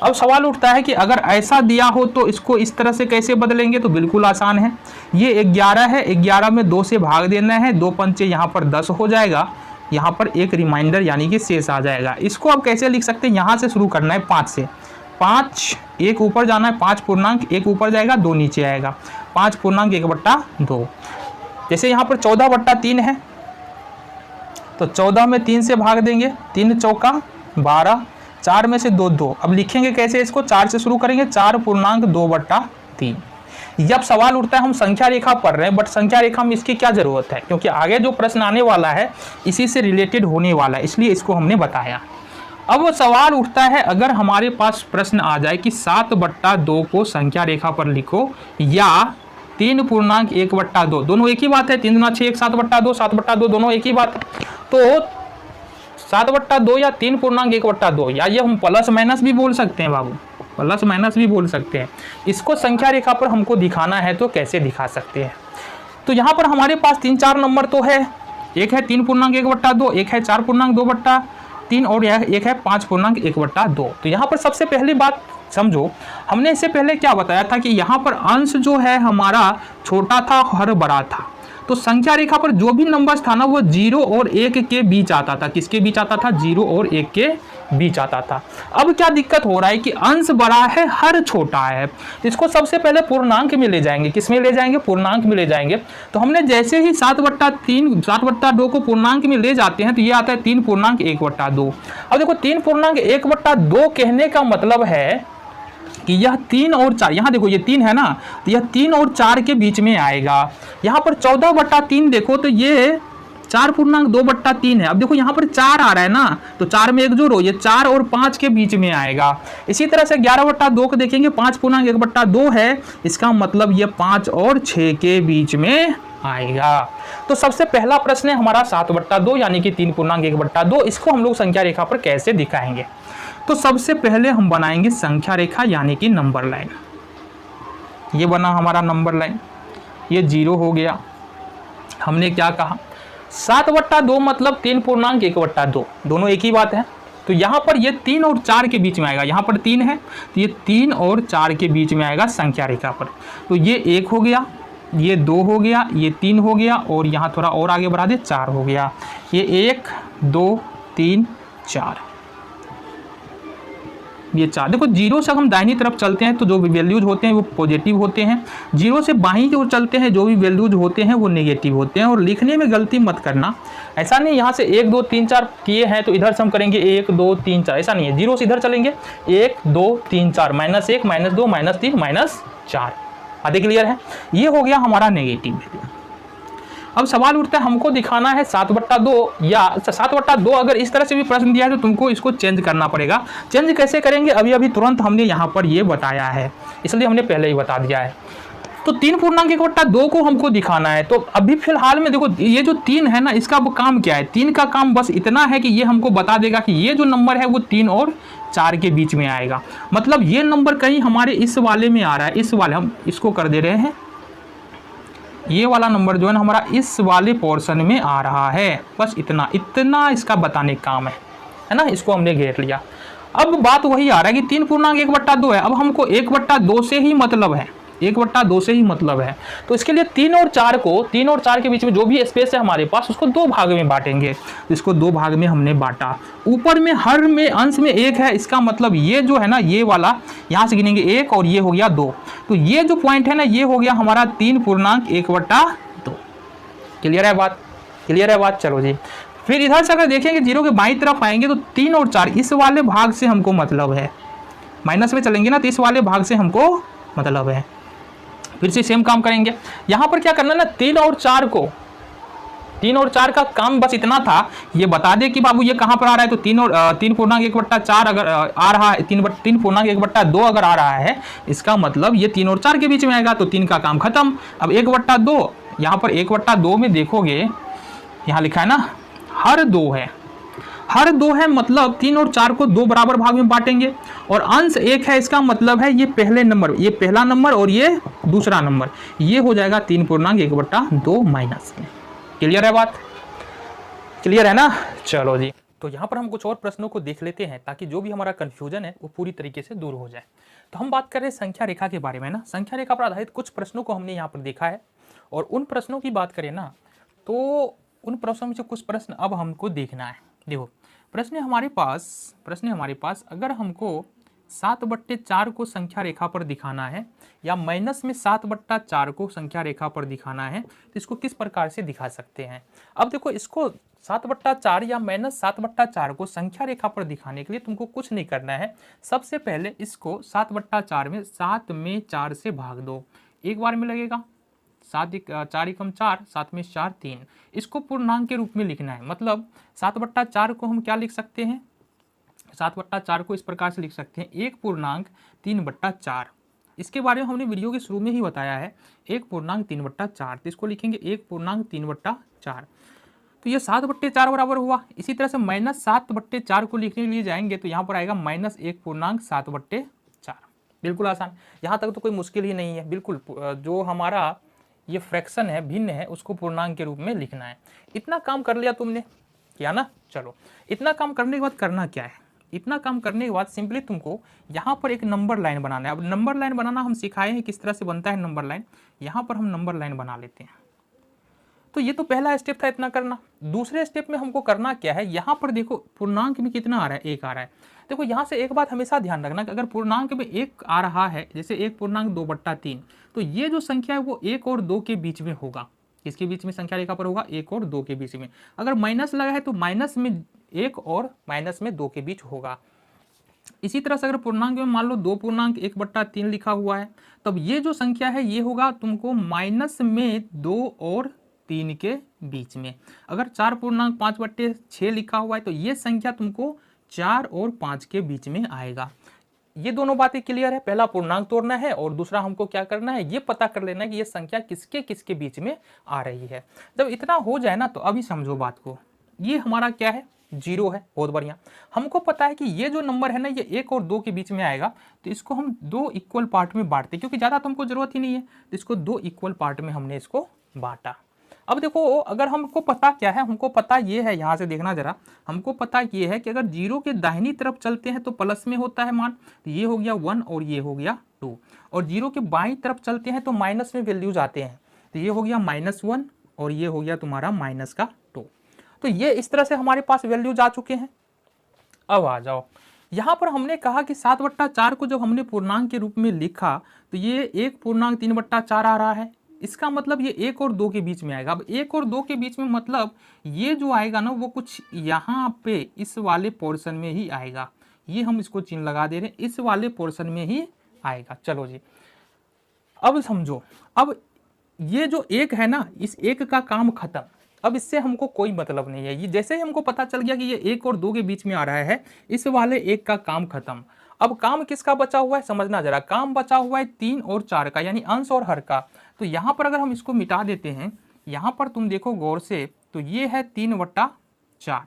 अब सवाल उठता है कि अगर ऐसा दिया हो तो इसको इस तरह से कैसे बदलेंगे, तो बिल्कुल आसान है। ये 11 है, 11 में 2 से भाग देना है, 2 पंचे यहाँ पर 10 हो जाएगा, यहाँ पर एक रिमाइंडर यानी कि शेष आ जाएगा। इसको अब कैसे लिख सकते हैं, यहाँ से शुरू करना है 5 से, 5 1 ऊपर जाना है, 5 पूर्णांक 1 ऊपर जाएगा 2 नीचे आएगा, 5 पूर्णांक 1/2। जैसे यहाँ पर 14/3 है तो 14 में 3 से भाग देंगे, 3 चौका 12, 4 में से 2 2। अब लिखेंगे कैसे इसको, 4 से शुरू करेंगे, 4 पूर्णांक 2/3। जब सवाल उठता है हम संख्या रेखा पढ़ रहे हैं, बट संख्या रेखा में इसकी क्या जरूरत है, क्योंकि आगे जो प्रश्न आने वाला है इसी से रिलेटेड होने वाला है, इसलिए इसको हमने बताया। अब वो सवाल उठता है, अगर हमारे पास प्रश्न आ जाए कि 7/2 को संख्या रेखा पर लिखो या 3 पूर्णांक 1/2, दोनों एक ही बात है, 3 दूना 6 1 7/2 7/2 दोनों एक ही बात है। तो 7/2 या 3 पूर्णांक 1/2, या ये हम प्लस माइनस भी बोल सकते हैं बाबू, प्लस माइनस भी बोल सकते हैं। इसको संख्या रेखा पर हमको दिखाना है तो कैसे दिखा सकते हैं। तो यहाँ पर हमारे पास 3 4 नंबर तो है, एक है 3 पूर्णांक 1/2, एक है 4 पूर्णांक 2/3 और एक है 5 पूर्णांक 1/2। तो यहाँ पर सबसे पहली बात समझो, हमने इससे पहले क्या बताया था कि यहाँ पर अंश जो है हमारा छोटा था, हर बड़ा था। तो संख्या रेखा पर जो भी नंबर था ना वो 0 और 1 के बीच आता था। किसके बीच आता था, 0 और 1 के बीच आता था। अब क्या दिक्कत हो रहा है कि अंश बड़ा है, हर छोटा है, इसको सबसे पहले पूर्णांक में ले जाएंगे। किस में ले जाएंगे, पूर्णांक में ले जाएंगे। तो हमने जैसे ही 7/2 को पूर्णांक में ले जाते हैं तो ये आता है 3 पूर्णांक 1/2। अब देखो 3 पूर्णांक 1/2 कहने का मतलब है कि यह 3 और 4, यहाँ देखो ये 3 है ना, तो यह 3 और 4 के बीच में आएगा। यहाँ पर 14/3 देखो तो ये 4 पूर्णांक 2/3 है। अब देखो यहाँ पर 4 आ रहा है ना, तो 4 में 1 जोड़ो, ये 4 और 5 के बीच में आएगा। इसी तरह से 11/2 को देखेंगे, 5 पूर्णांक 1/2 है, इसका मतलब ये 5 और 6 के बीच में आएगा। तो सबसे पहला प्रश्न है हमारा 7/2 यानी कि 3 पूर्णांक 1/2। इसको हम लोग संख्या रेखा पर कैसे दिखाएंगे, तो सबसे पहले हम बनाएंगे संख्या रेखा यानी कि नंबर लाइन। ये बना हमारा नंबर लाइन, ये 0 हो गया। हमने क्या कहा, 7/2 मतलब 3 पूर्णांक 1/2, दोनों एक ही बात है। तो यहाँ पर ये 3 और 4 के बीच में आएगा, यहाँ पर 3 है तो ये 3 और 4 के बीच में आएगा संख्या रेखा पर। तो ये 1 हो गया, ये 2 हो गया, ये 3 हो गया और यहाँ थोड़ा और आगे बढ़ा दे 4 हो गया। ये 1 2 3 4, ये 4। देखो जीरो से हम दाहिनी तरफ चलते हैं तो जो भी वैल्यूज होते हैं वो पॉजिटिव होते हैं, जीरो से बाईं ओर चलते हैं जो भी वैल्यूज होते हैं वो नेगेटिव होते हैं। और लिखने में गलती मत करना, ऐसा नहीं यहाँ से 1 2 3 4 किए हैं तो इधर से हम करेंगे 1 2 3 4, ऐसा नहीं है। जीरो से इधर चलेंगे 1 2 3 4, -1 -2 -3 -4। आधे क्लियर है? ये हो गया हमारा नेगेटिव वैल्यू। अब सवाल उठता है हमको दिखाना है 7/2 या 7/2। अगर इस तरह से भी प्रश्न दिया है तो तुमको इसको चेंज करना पड़ेगा। चेंज कैसे करेंगे अभी तुरंत हमने यहाँ पर ये बताया है, इसलिए हमने पहले ही बता दिया है। तो 3.1/2 को हमको दिखाना है। तो अभी फिलहाल में देखो ये जो 3 है ना, इसका वो काम क्या है? 3 का काम बस इतना है कि ये हमको बता देगा कि ये जो नंबर है वो 3 और 4 के बीच में आएगा। मतलब ये नंबर कहीं हमारे इस वाले में आ रहा है, इस वाले, हम इसको कर दे रहे हैं, ये वाला नंबर जो है ना हमारा इस वाले पोर्शन में आ रहा है। बस इतना इसका बताने का काम है ना। इसको हमने घेर लिया। अब बात वही आ रहा है कि 3.1/2 है। अब हमको 1/2 से ही मतलब है, 1/2 से ही मतलब है। तो इसके लिए 3 और 4 के बीच में जो भी स्पेस है हमारे पास उसको 2 भाग में बांटेंगे। इसको 2 भाग में हमने बांटा। ऊपर में हर में अंश में 1 है, इसका मतलब ये जो है ना ये वाला यहाँ से गिनेंगे 1 और ये हो गया 2। तो ये जो पॉइंट है ना ये हो गया हमारा 3.1/2। क्लियर है बात? क्लियर है बात? चलो जी, फिर इधर से अगर देखेंगे जीरो के बाईं तरफ आएंगे तो 3 और 4 इस वाले भाग से हमको मतलब है। माइनस में चलेंगे ना तो इस वाले भाग से हमको मतलब है। फिर से सेम काम करेंगे। यहाँ पर क्या करना है ना, 3 और 4 का काम बस इतना था, ये बता दे कि बाबू ये कहाँ पर आ रहा है। तो 3.1/4 अगर आ रहा है, 3.1/2 अगर आ रहा है, इसका मतलब ये 3 और 4 के बीच में आएगा। तो 3 का काम खत्म। अब 1/2, यहाँ पर 1/2 में देखोगे यहाँ लिखा है ना हर 2 है, हर 2 है, मतलब 3 और 4 को 2 बराबर भाग में बांटेंगे और अंश 1 है। इसका मतलब है ये पहले नंबर, ये पहला नंबर और ये दूसरा नंबर, ये हो जाएगा 3.1/2 माइनस में। क्लियर है बात? क्लियर है ना? चलो जी, तो यहाँ पर हम कुछ और प्रश्नों को देख लेते हैं ताकि जो भी हमारा कंफ्यूजन है वो पूरी तरीके से दूर हो जाए। तो हम बात कर रहे हैं संख्या रेखा के बारे में ना। संख्या रेखा पर आधारित कुछ प्रश्नों को हमने यहाँ पर देखा है और उन प्रश्नों की बात करें ना तो उन प्रश्नों में से कुछ प्रश्न अब हमको देखना है। देखो प्रश्न हमारे पास अगर हमको 7/4 को संख्या रेखा पर दिखाना है या -7/4 को संख्या रेखा पर दिखाना है तो इसको किस प्रकार से दिखा सकते हैं। अब देखो इसको 7/4 या -7/4 को संख्या रेखा पर दिखाने के लिए तुमको कुछ नहीं करना है। सबसे पहले इसको 7/4 में 7 में 4 से भाग दो, एक बार में लगेगा। 4 एकम 4, 7 में 4 3। इसको पूर्णांक के रूप में लिखना है। मतलब 7/4 को हम क्या लिख सकते हैं? 7/4 को इस प्रकार से लिख सकते हैं 1.3/4। इसके बारे में हमने वीडियो के शुरू में ही बताया है, 1.3/4। तो इसको लिखेंगे 1.3/4। तो ये 7/4 बराबर हुआ। इसी तरह से -7/4 को लिखने के लिए जाएंगे तो यहाँ पर आएगा -1.7/4। बिल्कुल आसान, यहाँ तक तो कोई मुश्किल ही नहीं है। बिल्कुल जो हमारा ये फ्रैक्शन है, भिन्न है, उसको पूर्णांक के रूप में लिखना है। इतना काम कर लिया तुमने, किया ना? चलो, इतना काम करने के बाद करना क्या है? इतना काम करने के बाद सिंपली तुमको यहाँ पर एक नंबर लाइन बनाना है। अब नंबर लाइन बनाना हम सिखाए हैं किस तरह से बनता है नंबर लाइन। यहाँ पर हम नंबर लाइन बना लेते हैं। तो ये तो पहला स्टेप था, इतना करना। दूसरे स्टेप में हमको करना क्या है, यहाँ पर देखो पूर्णांक में कितना आ रहा है, 1 आ रहा है। देखो यहाँ से एक बात हमेशा ध्यान रखना कि अगर पूर्णांक में 1 आ रहा है, जैसे 1.2/3, तो ये जो संख्या है वो 1 और 2 के बीच में होगा। किसके बीच में संख्या रेखा पर होगा? 1 और 2 के बीच में। अगर माइनस लगा है तो माइनस में 1 और माइनस में 2 के बीच होगा। इसी तरह से अगर पूर्णांक में मान लो 2.1/3 लिखा हुआ है, तब ये जो संख्या है ये होगा तुमको माइनस में 2 और 3 के बीच में। अगर 4.5/6 लिखा हुआ है तो ये संख्या तुमको 4 और 5 के बीच में आएगा। ये दोनों बातें क्लियर है। पहला पूर्णांक तोड़ना है और दूसरा हमको क्या करना है, ये पता कर लेना है कि ये संख्या किसके किसके बीच में आ रही है। जब इतना हो जाए ना तो अभी समझो बात को। ये हमारा क्या है? 0 है। बहुत बढ़िया। हमको पता है कि ये जो नंबर है ना ये 1 और 2 के बीच में आएगा, तो इसको हम 2 इक्वल पार्ट में बांटते, क्योंकि ज़्यादा तो हमको जरूरत ही नहीं है। तो इसको 2 इक्वल पार्ट में हमने इसको बांटा। अब देखो अगर हमको पता क्या है, हमको पता ये है, यहाँ से देखना जरा, हमको पता ये है कि अगर 0 के दाहिनी तरफ चलते हैं तो प्लस में होता है मान, तो ये हो गया 1 और ये हो गया 2। और 0 के बाईं तरफ चलते हैं तो माइनस में वैल्यूज आते हैं, तो ये हो गया -1 और ये हो गया तुम्हारा -2। तो ये इस तरह से हमारे पास वैल्यूज आ चुके हैं। अब आ जाओ, यहाँ पर हमने कहा कि 7/4 को जब हमने पूर्णांक के रूप में लिखा तो ये 1 पूर्णांक 3/4 आ रहा है। इसका मतलब ये 1 और 2 के बीच में आएगा। अब 1 और 2 के बीच में मतलब ये जो आएगा ना वो कुछ यहाँ पे इस वाले पोर्शन में ही आएगा। ये हम इसको चिन्ह लगा दे रहे हैं, इस वाले पोर्शन में ही आएगा। चलो जी, अब समझो, अब ये जो 1 है ना, इस 1 का काम खत्म। अब इससे हमको कोई मतलब नहीं है। ये जैसे ही हमको पता चल गया कि ये 1 और 2 के बीच में आ रहा है, इस वाले 1 का काम खत्म। अब काम किसका बचा हुआ है समझना जरा। काम बचा हुआ है 3 और 4 का, यानी अंश और हर का। तो यहाँ पर अगर हम इसको मिटा देते हैं, यहाँ पर तुम देखो गौर से, तो ये है 3/4।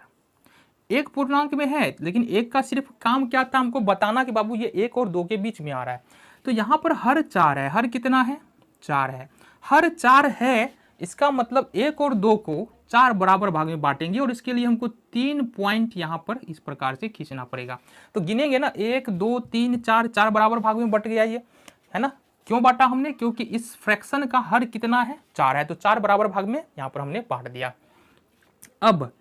एक पूर्णांक में है, लेकिन एक का सिर्फ काम क्या था, हमको बताना कि बाबू ये 1 और 2 के बीच में आ रहा है। तो यहाँ पर हर 4 है। हर कितना है? 4 है। हर 4 है, इसका मतलब 1 और 2 को 4 बराबर भाग में बांटेंगे, और इसके लिए हमको 3 पॉइंट यहाँ पर इस प्रकार से खींचना पड़ेगा। तो गिनेंगे ना, 1 2 3 4, 4 बराबर भाग में बट गया ये, है ना। क्यों बांटा हमने? क्योंकि इस फ्रैक्शन का हर कितना है? 4 है, तो 4 बराबर भाग में यहाँ पर हमने बांट दिया। अब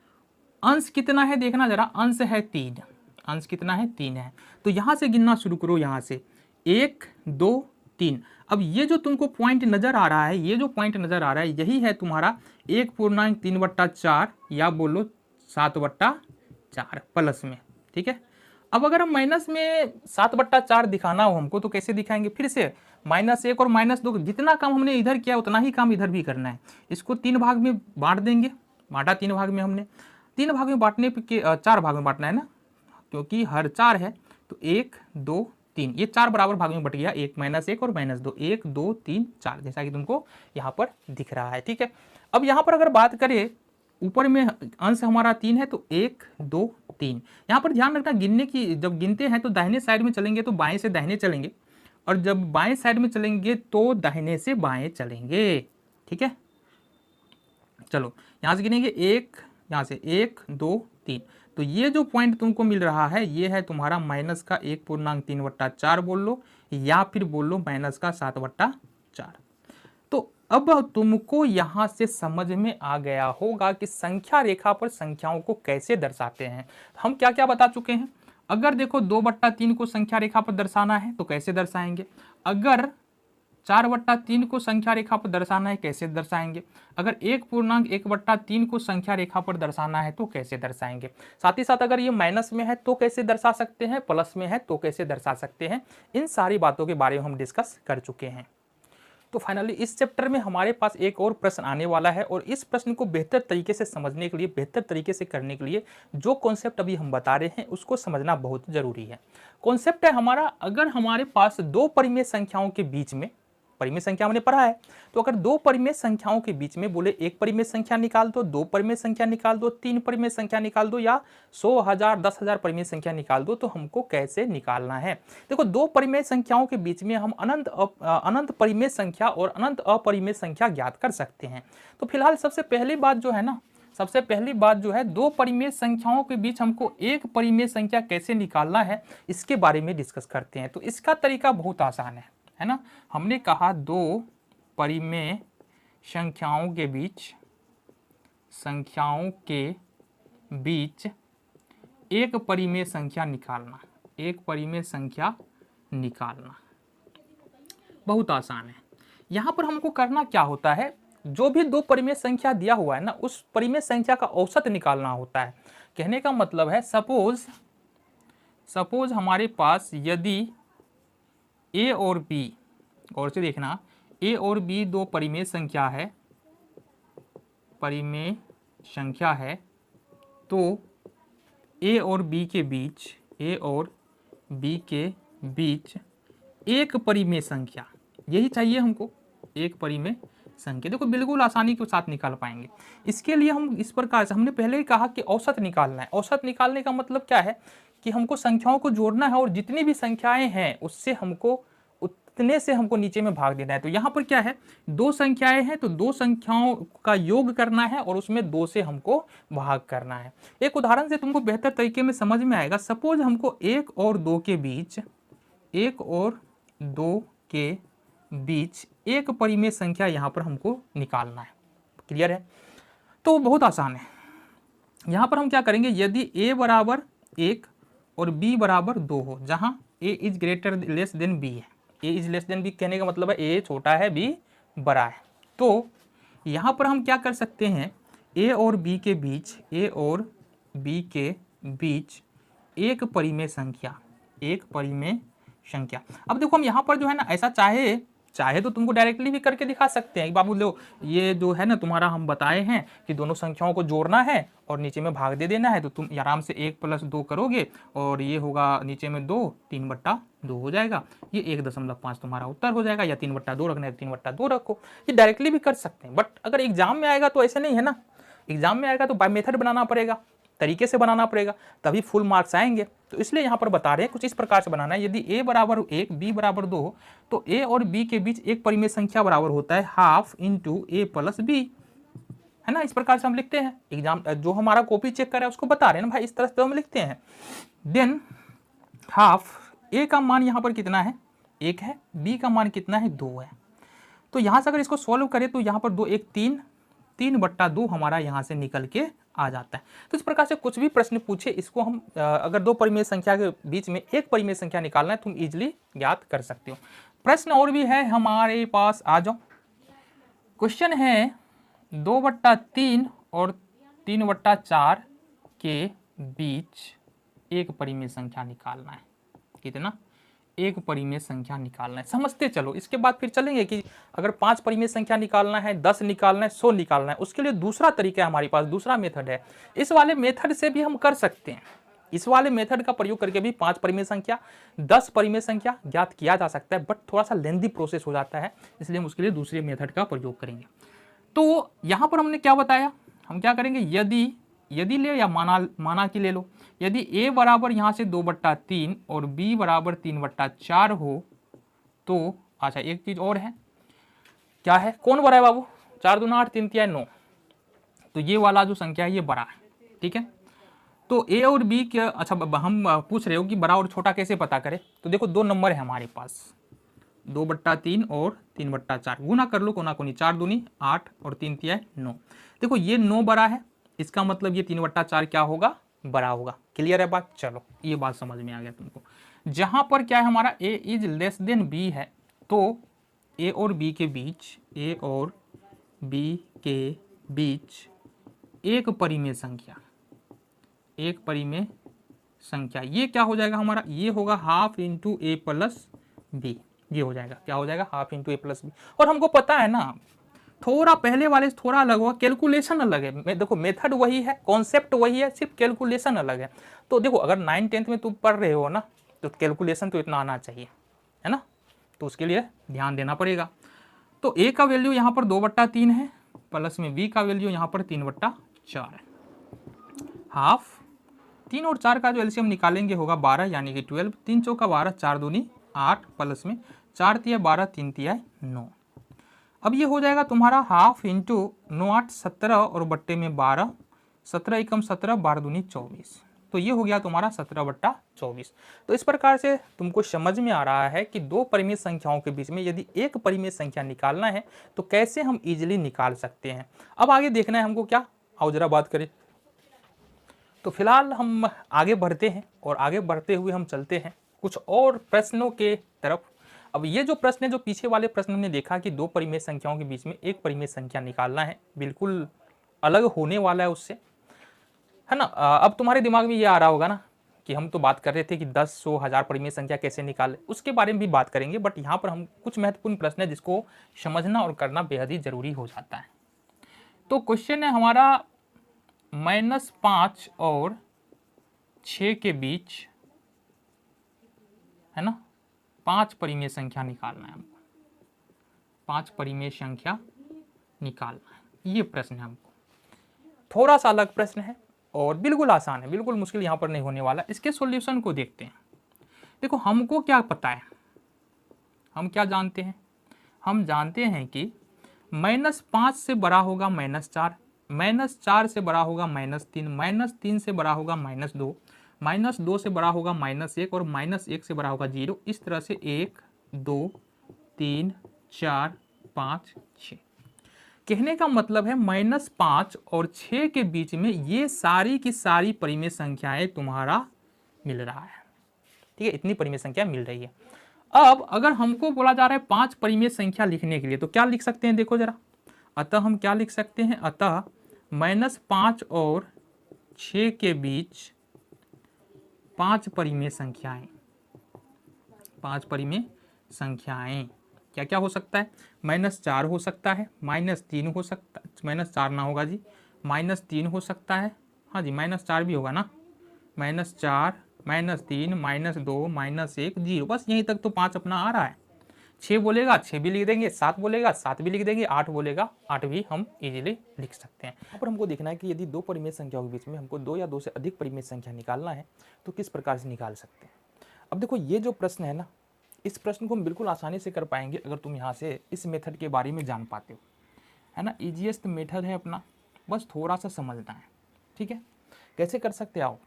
अंश कितना है देखना जरा। अंश है 3। अंश कितना है? 3 है। तो यहां से गिनना शुरू करो, यहां से 1 2 3। अब ये जो तुमको पॉइंट नजर आ रहा है, ये जो पॉइंट नजर आ रहा है, यही है तुम्हारा 1 पूर्णांक 3/4 या बोलो 7/4 प्लस में। ठीक है। अब अगर हम माइनस में 7/4 दिखाना हो हमको तो कैसे दिखाएंगे? फिर से -1 और -2, जितना काम हमने इधर किया उतना ही काम इधर भी करना है। इसको 3 भाग में बांट देंगे। बांटा 3 भाग में हमने। 3 भाग में बांटने के 4 भाग में बांटना है ना, क्योंकि हर 4 है। तो 1 2 3, ये 4 बराबर भाग में बट गया। 1 -1 और -2, 1 2 3 4, जैसा कि तुमको यहाँ पर दिख रहा है। ठीक है। अब यहाँ पर अगर बात करें, ऊपर में अंश हमारा 3 है, तो 1 2 3। यहाँ पर ध्यान रखना, गिनने की जब गिनते हैं तो दाहिने साइड में चलेंगे तो बाएं से दाहिने चलेंगे, और जब बाएं साइड में चलेंगे तो दाहिने से बाएं चलेंगे। ठीक है। चलो यहाँ से गिनेंगे, यहाँ से 1 2 3। तो ये जो पॉइंट तुमको मिल रहा है, ये है तुम्हारा माइनस का 1 पूर्णांक 3/4 बोल लो, या फिर बोल लो माइनस का 7/4। तो अब तुमको यहाँ से समझ में आ गया होगा कि संख्या रेखा पर संख्याओं को कैसे दर्शाते हैं। हम क्या क्या बता चुके हैं। अगर देखो 2/3 को संख्या रेखा पर दर्शाना है तो कैसे दर्शाएंगे। अगर 4/3 को संख्या रेखा पर दर्शाना है कैसे दर्शाएंगे। अगर 1 पूर्णांक 1/3 को संख्या रेखा पर दर्शाना है तो कैसे दर्शाएंगे। साथ ही साथ अगर ये माइनस में है तो कैसे दर्शा सकते हैं, प्लस में है तो कैसे दर्शा सकते हैं। इन सारी बातों के बारे में हम डिस्कस कर चुके हैं। तो फाइनली इस चैप्टर में हमारे पास एक और प्रश्न आने वाला है, और इस प्रश्न को बेहतर तरीके से समझने के लिए, बेहतर तरीके से करने के लिए जो कॉन्सेप्ट अभी हम बता रहे हैं उसको समझना बहुत जरूरी है। कॉन्सेप्ट है हमारा, अगर हमारे पास 2 परिमेय संख्याओं के बीच में, परिमेय संख्या हमने पढ़ा है, तो अगर 2 परिमेय संख्याओं के बीच में बोले 1 परिमेय संख्या निकाल दो, 2 परिमेय संख्या निकाल दो, 3 परिमेय संख्या निकाल दो, या 100,000 10,000 परिमेय संख्या निकाल दो, तो हमको कैसे निकालना है। देखो 2 परिमेय संख्याओं के बीच में हम अनंत परिमेय संख्या और अनंत अपरिमेय संख्या ज्ञात कर सकते हैं। तो फिलहाल सबसे पहली बात जो है ना, सबसे पहली बात जो है, 2 परिमेय संख्याओं के बीच हमको 1 परिमेय संख्या कैसे निकालना है, इसके बारे में डिस्कस करते हैं। तो इसका तरीका बहुत आसान है ना। हमने कहा 2 परिमेय संख्याओं के बीच 1 परिमेय संख्या निकालना। 1 परिमेय संख्या निकालना बहुत आसान है। यहाँ पर हमको करना क्या होता है, जो भी 2 परिमेय संख्या दिया हुआ है ना, उस परिमेय संख्या का औसत निकालना होता है। कहने का मतलब है, सपोज हमारे पास यदि ए और बी, गौर से देखना, ए और बी 2 परिमेय संख्या है, तो ए और बी के बीच 1 परिमेय संख्या, यही चाहिए हमको, 1 परिमेय संख्या। देखो बिल्कुल आसानी के साथ निकाल पाएंगे। इसके लिए हम इस प्रकार से, हमने पहले ही कहा कि औसत निकालना है। औसत निकालने का मतलब क्या है कि हमको संख्याओं को जोड़ना है, और जितनी भी संख्याएं हैं उससे हमको, उतने से हमको नीचे में भाग देना है। तो यहाँ पर क्या है, 2 संख्याएं हैं, तो 2 संख्याओं का योग करना है और उसमें 2 से हमको भाग करना है। एक उदाहरण से तुमको बेहतर तरीके में समझ में आएगा। सपोज हमको 1 और 2 के बीच 1 परिमेय संख्या यहाँ पर हमको निकालना है। क्लियर है? तो बहुत आसान है। यहाँ पर हम क्या करेंगे, यदि a बराबर 1 और b बराबर 2 हो, जहां a is greater less than b है। a is less than b कहने का मतलब है a छोटा है b बड़ा है। तो यहाँ पर हम क्या कर सकते हैं, a और b के बीच, a और b के बीच एक परिमेय संख्या, एक परिमेय संख्या। अब देखो हम यहाँ पर जो है ना ऐसा चाहे तो तुमको डायरेक्टली भी करके दिखा सकते हैं। बाबू लो ये जो है ना तुम्हारा हम बताए हैं कि दोनों संख्याओं को जोड़ना है और नीचे में भाग दे देना है, तो तुम आराम से 1 + 2 करोगे और ये होगा नीचे में 2, 3/2 हो जाएगा। ये 1.5 तुम्हारा उत्तर हो जाएगा, या 3/2 रखना है 3/2 रखो। ये डायरेक्टली भी कर सकते हैं, बट अगर एग्जाम में आएगा तो ऐसे नहीं है ना। एग्जाम में आएगा तो बाय मेथड बनाना पड़ेगा, तरीके से बनाना पड़ेगा, तभी फुल मार्क्स आएंगे। तो इसलिए यहाँ पर बता रहे हैं कुछ इस प्रकार से बनाना है। यदि a बराबर 1 b बराबर 2 तो a और b के बीच एक परिमेय संख्या बराबर होता है ½ × a + b, है ना। इस प्रकार से हम लिखते हैं। एग्जाम जो हमारा कॉपी चेक कर रहा है उसको बता रहे हैं ना भाई, इस तरह से तो हम लिखते हैं। देन ½ a का मान यहाँ पर कितना है, 1 है, b का मान कितना है, 2 है। तो यहाँ से अगर इसको सॉल्व करें तो यहाँ पर 2 1 3, 3/2 हमारा यहाँ से निकल के आ जाता है। तो इस प्रकार से कुछ भी प्रश्न पूछे, इसको हम अगर दो परिमेय संख्या के बीच में एक परिमेय संख्या निकालना है तुम इजीली ज्ञात कर सकते हो। प्रश्न और भी है हमारे पास, आ जाओ। क्वेश्चन है 2/3 और 3/4 के बीच एक परिमेय संख्या निकालना है। कितना? एक परिमेय संख्या निकालना है। समझते चलो, इसके बाद फिर चलेंगे कि अगर 5 परिमेय संख्या निकालना है, 10 निकालना है, 100 निकालना है, उसके लिए दूसरा तरीका है हमारे पास, दूसरा मेथड है। इस वाले मेथड से भी हम कर सकते हैं। इस वाले मेथड का प्रयोग करके भी 5 परिमेय संख्या, 10 परिमेय संख्या ज्ञात किया जा सकता है, बट थोड़ा सा लेंदी प्रोसेस हो जाता है, इसलिए हम उसके लिए दूसरे मेथड का प्रयोग करेंगे। तो यहाँ पर हमने क्या बताया, हम क्या करेंगे, यदि ले या माना कि ले लो, यदि a बराबर यहाँ से 2/3 और b बराबर 3/4 हो तो, अच्छा एक चीज और है, क्या है, कौन बड़ा है बाबू, 4 दूना 8, 3 तिया 9, तो ये वाला जो संख्या है ये बड़ा है, ठीक है। तो a और b के, अच्छा हम पूछ रहे हो कि बड़ा और छोटा कैसे पता करें, तो देखो 2 नंबर है हमारे पास, 2/3 और 3/4, गुना कर लो कोना कोनी, 4 दूनी 8 और 3 तिया 9। देखो ये 9 बड़ा है, इसका मतलब ये 3/4 क्या होगा, बड़ा होगा। क्लियर है बात, चलो ये बात समझ में आ गया तुमको। जहां पर क्या है हमारा a is less than b है, तो a और b के बीच एक परिमेय संख्या, ये क्या हो जाएगा हमारा, ये होगा ½ × a + b, ये हो जाएगा, क्या हो जाएगा, ½ × a + b। और हमको पता है ना, थोड़ा पहले वाले से थोड़ा अलग होगा, कैलकुलेशन अलग है। देखो मेथड वही है, कॉन्सेप्ट वही है, सिर्फ कैलकुलेशन अलग है। तो देखो अगर 9th 10th में तुम पढ़ रहे हो ना, तो कैलकुलेशन तो इतना आना चाहिए, है ना, तो उसके लिए ध्यान देना पड़ेगा। तो a का वैल्यू यहाँ पर 2/3 है, प्लस में b का वैल्यू यहाँ पर 3/4 है। ½ 3 और 4 का जो एलसीएम निकालेंगे होगा 12, यानी कि 12, 3 चौका 12, 4 दूनी 8, प्लस में 4 तिया 12, 3 तिया 9। अब ये हो जाएगा तुम्हारा ½ × 9 8 17 और बट्टे में 12, 17 एकम 17, 12 दूनी 24, तो ये हो गया तुम्हारा 17/24। तो इस प्रकार से तुमको समझ में आ रहा है कि दो परिमेय संख्याओं के बीच में यदि एक परिमेय संख्या निकालना है तो कैसे हम इजीली निकाल सकते हैं। अब आगे देखना है हमको क्या, आओ जरा बात करें। तो फिलहाल हम आगे बढ़ते हैं और आगे बढ़ते हुए हम चलते हैं कुछ और प्रश्नों के तरफ। अब ये जो प्रश्न है, जो पीछे वाले प्रश्न हमने देखा कि दो परिमेय संख्याओं के बीच में एक परिमेय संख्या निकालना है, बिल्कुल अलग होने वाला है उससे, है ना। अब तुम्हारे दिमाग में ये आ रहा होगा ना कि हम तो बात कर रहे थे कि 10, 100, 1000 परिमेय संख्या कैसे निकाले, उसके बारे में भी बात करेंगे, बट यहाँ पर हम कुछ महत्वपूर्ण प्रश्न है जिसको समझना और करना बेहद ही जरूरी हो जाता है। तो क्वेश्चन है हमारा -5 और 6 के बीच, है ना, 5 परिमेय संख्या निकालना है हमको, 5 परिमेय संख्या निकालना है, ये प्रश्न है हमको। थोड़ा सा अलग प्रश्न है और बिल्कुल आसान है, बिल्कुल मुश्किल यहाँ पर नहीं होने वाला। इसके सॉल्यूशन को देखते हैं। देखो हमको क्या पता है, हम क्या जानते हैं, हम जानते हैं कि -5 से बड़ा होगा -4, -4 से बड़ा होगा -3, -3 से बड़ा होगा -2, -2 से बड़ा होगा -1 और -1 से बड़ा होगा 0। इस तरह से 1, 2, 3, 4, 5, 6। कहने का मतलब है -5 और 6 के बीच में ये सारी की सारी परिमेय संख्याएं तुम्हारा मिल रहा है। ठीक है, इतनी परिमेय संख्या मिल रही है। अब अगर हमको बोला जा रहा है 5 परिमेय संख्या लिखने के लिए, तो क्या लिख सकते हैं, देखो जरा। अतः हम क्या लिख सकते हैं, अतः -5 और 6 के बीच 5 परिमेय संख्याएं, 5 परिमेय संख्याएं क्या क्या हो सकता है, -4 हो सकता है, -3 हो सकता है, -4 ना होगा जी, -3 हो सकता है, हाँ जी -4 भी होगा ना, -4, -3, -2, -1, 0, बस यहीं तक तो 5 अपना आ रहा है। 6 बोलेगा 6 भी लिख देंगे, 7 बोलेगा 7 भी लिख देंगे, 8 बोलेगा 8 भी हम इजीली लिख सकते हैं। यहाँ पर हमको देखना है कि यदि दो परिमेय संख्याओं के बीच में हमको 2 या 2 से अधिक परिमेय संख्या निकालना है तो किस प्रकार से निकाल सकते हैं। अब देखो ये जो प्रश्न है ना, इस प्रश्न को हम बिल्कुल आसानी से कर पाएंगे अगर तुम यहाँ से इस मेथड के बारे में जान पाते हो, है ना। ईजीएस्ट मेथड है अपना, बस थोड़ा सा समझना है। ठीक है, कैसे कर सकते आओ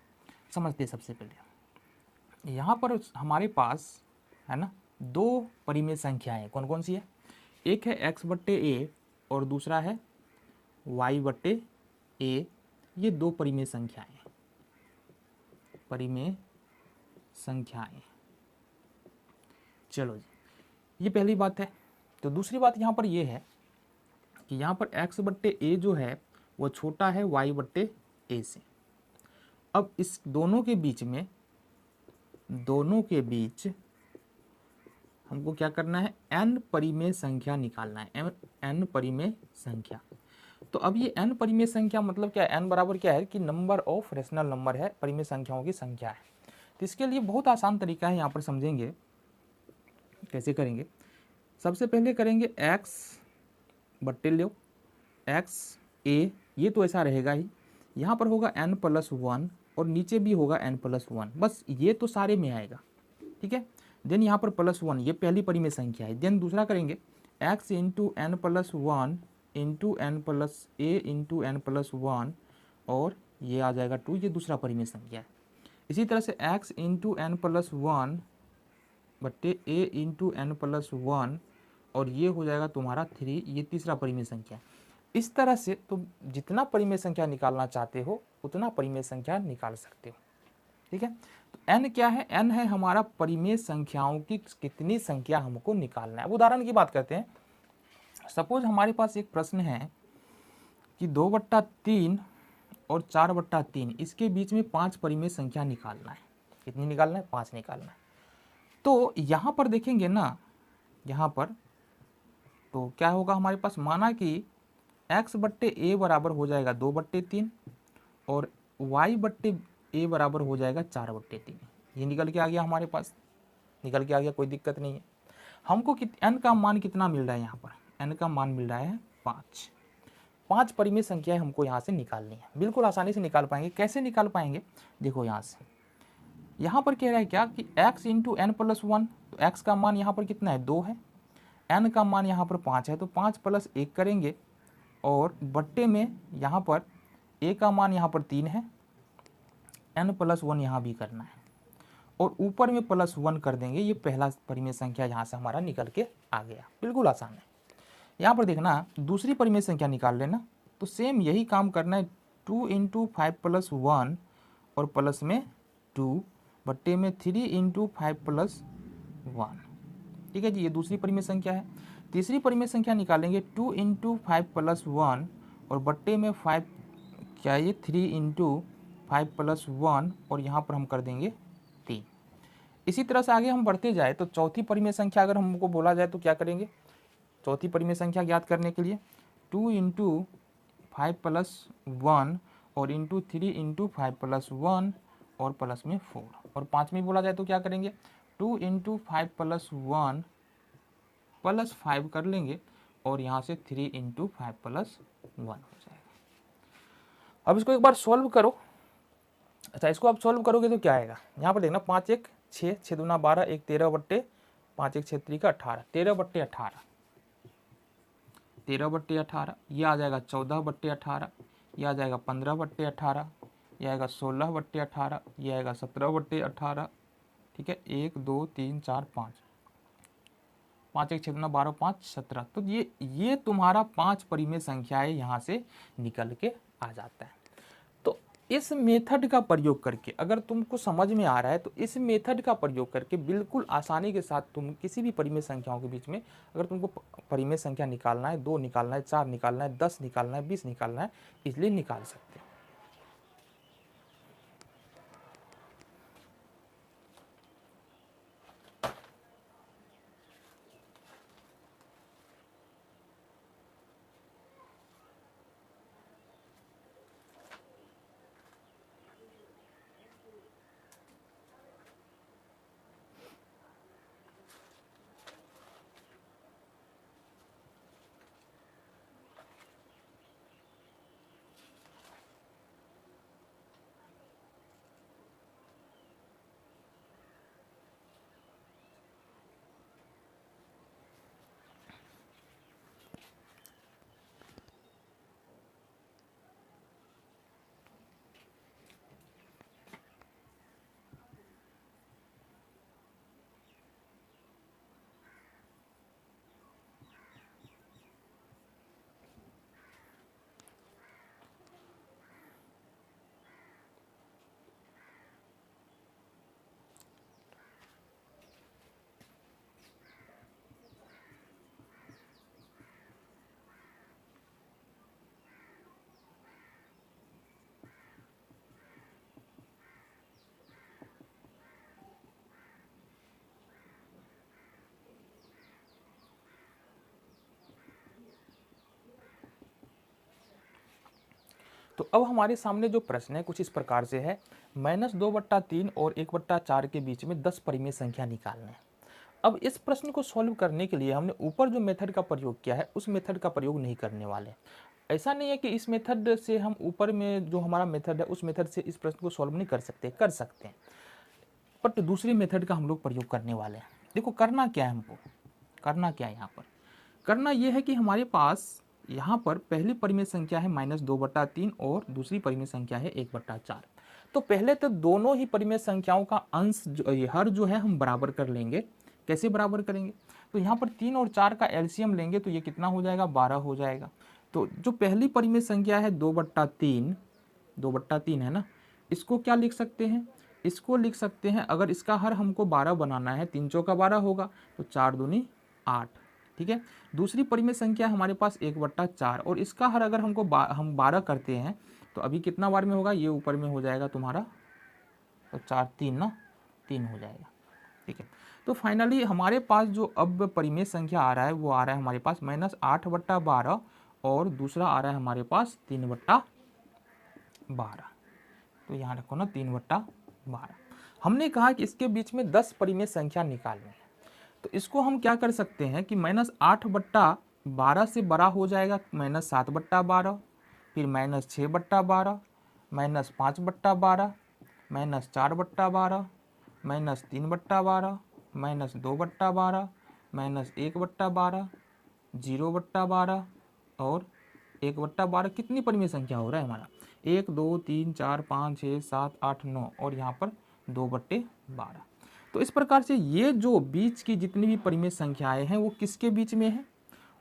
समझते। सबसे पहले यहाँ पर हमारे पास है ना 2 परिमेय संख्याएं, कौन कौन सी है, एक है x/a और दूसरा है y/a। ये 2 परिमेय संख्याएं, परिमेय संख्याएं। चलो जी, ये पहली बात है। तो दूसरी बात यहाँ पर ये है कि यहाँ पर x/a जो है वो छोटा है y/a से। अब इस दोनों के बीच हमको क्या करना है, n परिमेय संख्या निकालना है, n परिमेय संख्या। तो अब ये n परिमेय संख्या मतलब क्या है, n बराबर क्या है कि नंबर ऑफ रेशनल नंबर है, परिमेय संख्याओं की संख्या है। तो इसके लिए बहुत आसान तरीका है, यहाँ पर समझेंगे कैसे करेंगे। सबसे पहले करेंगे x/, लो x/a, ये तो ऐसा रहेगा ही, यहाँ पर होगा n+1 और नीचे भी होगा n+1, बस ये तो सारे में आएगा। ठीक है, देन यहाँ पर +1, ये पहली परिमेय संख्या है। देन दूसरा करेंगे x × n+1 × n+a × n+1 और ये आ जाएगा 2, ये दूसरा परिमेय संख्या है। इसी तरह से x × n+1 बट्टे a × n+1 और ये हो जाएगा तुम्हारा 3, ये तीसरा परिमेय संख्या है। इस तरह से तुम जितना परिमेय संख्या निकालना चाहते हो उतना परिमेय संख्या निकाल सकते हो। ठीक है, तो n क्या है, n है हमारा परिमेय संख्याओं की कितनी संख्या हमको निकालना है। अब उदाहरण की बात करते हैं। सपोज हमारे पास एक प्रश्न है कि 2/3 और 4/3, इसके बीच में 5 परिमेय संख्या निकालना है। कितनी निकालना है, 5 निकालना है। तो यहाँ पर देखेंगे ना, यहाँ पर तो क्या होगा हमारे पास, माना कि x/a बराबर हो जाएगा 2/3 और y/a बराबर हो जाएगा 4/3। ये निकल के आ गया हमारे पास, निकल के आ गया, कोई दिक्कत नहीं है। हमको n का मान कितना मिल रहा है, यहाँ पर n का मान मिल रहा है 5। 5 परिमेय संख्याएं हमको यहाँ से निकालनी है, बिल्कुल आसानी से निकाल पाएंगे। कैसे निकाल पाएंगे, देखो यहाँ से, यहाँ पर कह रहा है क्या कि x × n+1, तो x का मान यहाँ पर कितना है, 2 है, n का मान यहाँ पर 5 है, तो 5 + 1 करेंगे और बट्टे में यहाँ पर a का मान यहाँ पर 3 है, n+1 यहाँ भी करना है और ऊपर में +1 कर देंगे। ये पहला परिमेय संख्या यहाँ से हमारा निकल के आ गया, बिल्कुल आसान है। यहाँ पर देखना दूसरी परिमेय संख्या निकाल लेना, तो सेम यही काम करना है, 2 × 5 + 1 और प्लस में 2 बट्टे में 3 × 5 + 1। ठीक है जी, ये दूसरी परिमेय संख्या है। तीसरी परिमेय संख्या निकालेंगे 2 × 5 + 1 और बट्टे में 5, क्या ये 3 × 5 + 1 और यहाँ पर हम कर देंगे 3। इसी तरह से आगे हम बढ़ते जाए तो चौथी परिमेय संख्या अगर हमको बोला जाए तो क्या करेंगे, चौथी परिमेय संख्या ज्ञात करने के लिए 2 × 5 + 1 और × 3 × 5 + 1 और प्लस में 4। और पाँचवीं बोला जाए तो क्या करेंगे, 2 × 5 + 1 + 5 कर लेंगे और यहाँ से 3 × 5 + 1 हो जाएगा। अब इसको एक बार सॉल्व करो। अच्छा, इसको आप सॉल्व करोगे तो क्या आएगा, यहाँ पर देखना 5 × 1 = 6, 6 × 2 = 12, 1 13/5 × 1 = 18, 13/18, 13/18, ये आ जाएगा 14/18, ये आ जाएगा 15/18, ये आएगा 16/18, ये आएगा 17/18। ठीक है, 1 2 3 4 5, 5 × 1 = 6 × 2 = 12, 5 17। तो ये तुम्हारा 5 परिमेय संख्याएं यहाँ से निकल के आ जाता है। तो इस मेथड का प्रयोग करके, अगर तुमको समझ में आ रहा है तो इस मेथड का प्रयोग करके बिल्कुल आसानी के साथ तुम किसी भी परिमेय संख्याओं के बीच में, अगर तुमको परिमेय संख्या निकालना है, 2 निकालना है, 4 निकालना है, 10 निकालना है, 20 निकालना है, इसलिए निकाल सकते हो। तो अब हमारे सामने जो प्रश्न है कुछ इस प्रकार से है, -2/3 और 1/4 के बीच में 10 परिमेय संख्या निकालना है। अब इस प्रश्न को सॉल्व करने के लिए हमने ऊपर जो मेथड का प्रयोग किया है उस मेथड का प्रयोग नहीं करने वाले। ऐसा नहीं है कि इस मेथड से हम ऊपर में जो हमारा मेथड है उस मेथड से इस प्रश्न को सॉल्व नहीं कर सकते, कर सकते हैं, बट दूसरी मेथड का हम लोग प्रयोग करने वाले हैं। देखो करना क्या है, हमको करना क्या है, यहाँ पर करना यह है कि हमारे पास यहाँ पर पहली परिमेय संख्या है -2/3 और दूसरी परिमेय संख्या है 1/4। तो पहले तो दोनों ही परिमेय संख्याओं का अंश हर जो है हम बराबर कर लेंगे। कैसे बराबर करेंगे, तो यहाँ पर 3 और 4 का एलसीएम लेंगे तो ये कितना हो जाएगा, 12 हो जाएगा। तो जो पहली परिमेय संख्या है 2/3 है ना, इसको क्या लिख सकते हैं, इसको लिख सकते हैं, अगर इसका हर हमको 12 बनाना है, 3 चौका 12 होगा, तो 4 दूनी 8, ठीक है। दूसरी परिमेय संख्या हमारे पास 1/4 और इसका हर अगर हमको हम 12 करते हैं तो अभी कितना बार में होगा, ये ऊपर में हो जाएगा तुम्हारा, तो 4 3 ना 3 हो जाएगा, ठीक है। तो फाइनली हमारे पास जो अब परिमेय संख्या आ रहा है वो आ रहा है हमारे पास -8/12 और दूसरा आ रहा है हमारे पास 3/12। तो यहाँ रखो ना 3/12। हमने कहा कि इसके बीच में 10 परिमेय संख्या निकालनी है, तो इसको हम क्या कर सकते हैं कि -8/12 से बड़ा हो जाएगा -7/12, फिर -6/12, -5/12, -4/12, -3/12, -2/12, -1/12, 0/12 और 1/12। कितनी परिमेय संख्या हो रहा है हमारा, 1 2 3 4 5 6 7 8 9 और यहाँ पर 2/12। तो इस प्रकार से ये जो बीच की जितनी भी परिमेय संख्याएं हैं वो किसके बीच में है,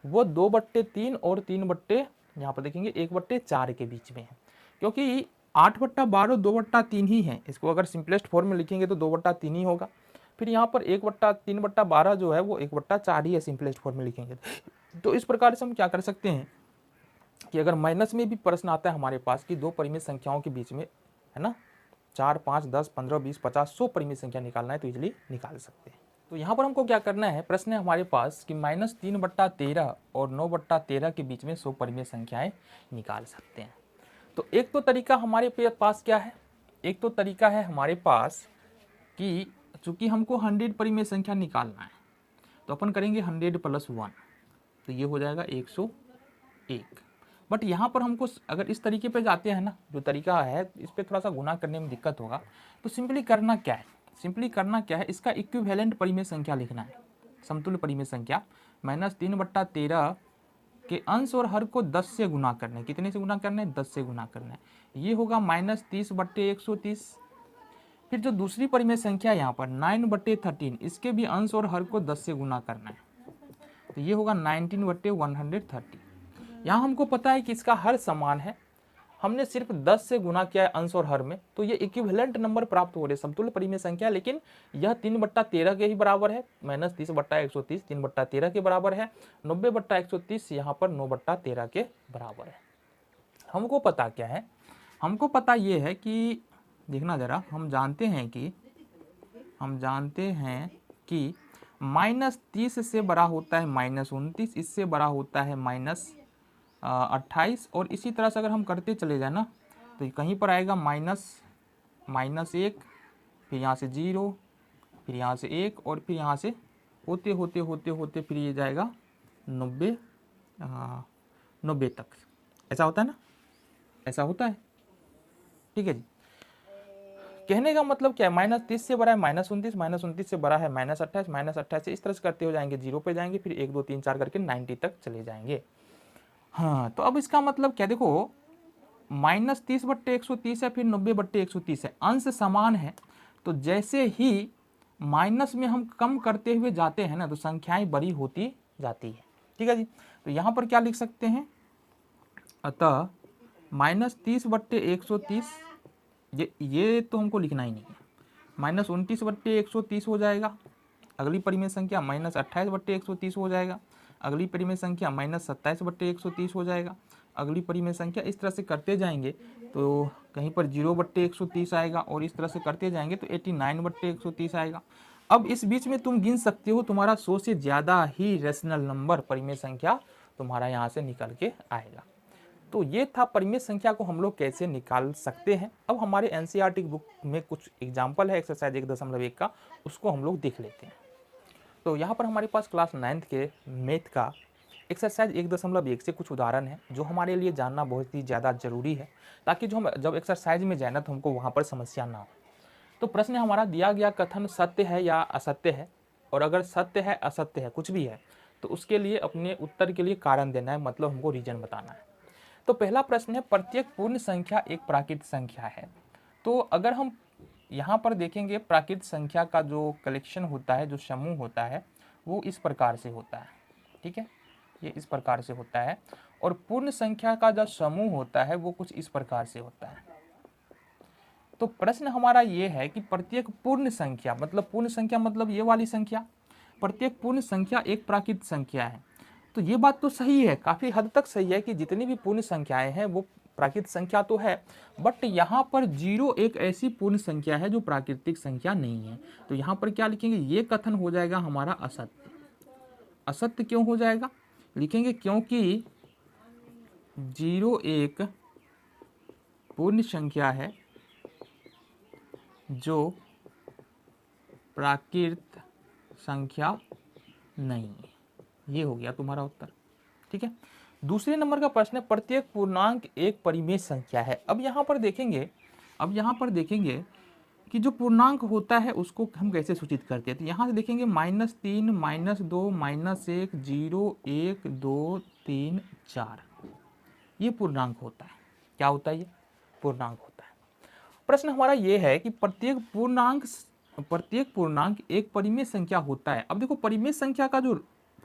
वो 2/3 और 3 यहाँ पर देखेंगे 1/4 के बीच में है, क्योंकि 8/12 2/3 ही है। इसको अगर सिंपलेस्ट फॉर्म में लिखेंगे तो 2/3 ही होगा। फिर यहाँ पर 1/3/12 जो है वो 1/4 ही है, सिंपलेस्ट फॉर्म में लिखेंगे। तो इस प्रकार से हम क्या कर सकते हैं कि अगर माइनस में भी प्रश्न आता है हमारे पास कि दो परिमेय संख्याओं के बीच में, है ना, 4 5 10 15 20 50 100 परिमेय संख्या निकालना है तो इजीली निकाल सकते हैं। तो यहाँ पर हमको क्या करना है, प्रश्न है हमारे पास कि -3/13 और 9/13 के बीच में 100 परिमेय संख्याएं निकाल सकते हैं। तो एक तो तरीका हमारे पास क्या है, एक तो तरीका है हमारे पास कि चूंकि हमको 100 परिमेय संख्या निकालना है तो अपन करेंगे 100 + 1, तो ये हो जाएगा 101। बट यहाँ पर हमको अगर इस तरीके पे जाते हैं ना, जो तरीका है इस पर थोड़ा सा गुना करने में दिक्कत होगा, तो सिंपली करना क्या है, इसका इक्विवेलेंट परिमेय संख्या लिखना है, समतुल्य परिमेय संख्या। -3/13 के अंश और हर को 10 से गुना करना है। कितने से गुना करना है, 10 से गुना करना है। ये होगा -30/130। फिर जो दूसरी परिमेय संख्या यहाँ पर 9/13, इसके भी अंश और हर को 10 से गुना करना है, तो ये होगा 19/130। यहाँ हमको पता है कि इसका हर समान है, हमने सिर्फ 10 से गुना किया है अंश और हर में, तो ये इक्विवेलेंट नंबर प्राप्त हो रहे, समतुल्य परिमेय संख्या, लेकिन यह 3/13 के ही बराबर है, माइनस 30/130 3/13 के बराबर है, 90/130 यहाँ पर 9/13 के बराबर है। हमको पता क्या है, हमको पता ये है कि देखना जरा, हम जानते हैं कि -30 से बड़ा होता है -29, इससे बड़ा होता है -28, और इसी तरह से अगर हम करते चले जाए ना तो कहीं पर आएगा -1, फिर यहाँ से 0, फिर यहाँ से 1, और फिर यहाँ से होते होते होते होते फिर ये जाएगा 90 तक। ऐसा होता है ना, ऐसा होता है, ठीक है जी। कहने का मतलब क्या है, -30 से बड़ा है -29, -29 से बड़ा है -28, -28 से इस तरह से करते हो जाएंगे 0 पे जाएंगे, फिर 1 2 3 4 करके 90 तक चले जाएंगे। हाँ, तो अब इसका मतलब क्या, देखो -30/130 है, फिर 90/130 है, अंश समान है, तो जैसे ही माइनस में हम कम करते हुए जाते हैं ना तो संख्याएं बड़ी होती जाती है, ठीक है जी। तो यहाँ पर क्या लिख सकते हैं, अतः -30/130, ये तो हमको लिखना ही नहीं है, -29/130 हो जाएगा, अगली परिमेय संख्या -28/130 हो जाएगा, अगली परिमेय संख्या -27/130 हो जाएगा, अगली परिमेय संख्या, इस तरह से करते जाएंगे तो कहीं पर 0/130 आएगा, और इस तरह से करते जाएंगे तो 89/130 आएगा। अब इस बीच में तुम गिन सकते हो, तुम्हारा 100 से ज़्यादा ही रेशनल नंबर परिमेय संख्या तुम्हारा यहाँ से निकल के आएगा। तो ये था परिमेय संख्या को हम लोग कैसे निकाल सकते हैं। अब हमारे एनसीईआरटी बुक में कुछ एग्जाम्पल है एक्सरसाइज 1.1 का, उसको हम लोग देख लेते हैं। तो यहाँ पर हमारे पास क्लास 9th के मैथ का एक्सरसाइज 1.1 से कुछ उदाहरण है जो हमारे लिए जानना बहुत ही ज़्यादा जरूरी है, ताकि जो हम जब एक्सरसाइज में जाए ना तो हमको वहाँ पर समस्या ना हो। तो प्रश्न हमारा, दिया गया कथन सत्य है या असत्य है, और अगर सत्य है असत्य है कुछ भी है तो उसके लिए अपने उत्तर के लिए कारण देना है, मतलब हमको रीजन बताना है। तो पहला प्रश्न है, प्रत्येक पूर्ण संख्या एक प्राकृत संख्या है। तो अगर हम यहाँ पर देखेंगे, प्राकृत संख्या का जो कलेक्शन होता है, जो समूह होता है, वो इस प्रकार से होता है, ठीक है, ये इस प्रकार से होता है, और पूर्ण संख्या का जो समूह होता है वो कुछ इस प्रकार से होता है। तो प्रश्न हमारा ये है कि प्रत्येक पूर्ण संख्या, मतलब पूर्ण संख्या मतलब ये वाली संख्या, प्रत्येक पूर्ण संख्या एक प्राकृत संख्या है। तो ये बात तो सही है, काफ़ी हद तक सही है कि जितनी भी पूर्ण संख्याएं हैं वो प्राकृतिक संख्या तो है, बट यहाँ पर 0 एक ऐसी पूर्ण संख्या है जो प्राकृतिक संख्या नहीं है। तो यहाँ पर क्या लिखेंगे, ये कथन हो जाएगा हमारा असत्य। असत्य क्यों हो जाएगा, लिखेंगे क्योंकि 0 एक पूर्ण संख्या है जो प्राकृत संख्या नहीं है। ये हो गया तुम्हारा उत्तर, ठीक है। दूसरे नंबर का प्रश्न है, प्रत्येक पूर्णांक एक परिमेय संख्या है। अब यहाँ पर देखेंगे कि जो पूर्णांक होता है उसको हम कैसे सूचित करते हैं। तो यहाँ से देखेंगे -3, -2, -1, 0, 1, 2, 3, 4, ये पूर्णांक होता है। क्या होता है, ये पूर्णांक होता है। प्रश्न हमारा ये है कि प्रत्येक पूर्णांक एक परिमेय संख्या होता है। अब देखो, परिमेय संख्या का जो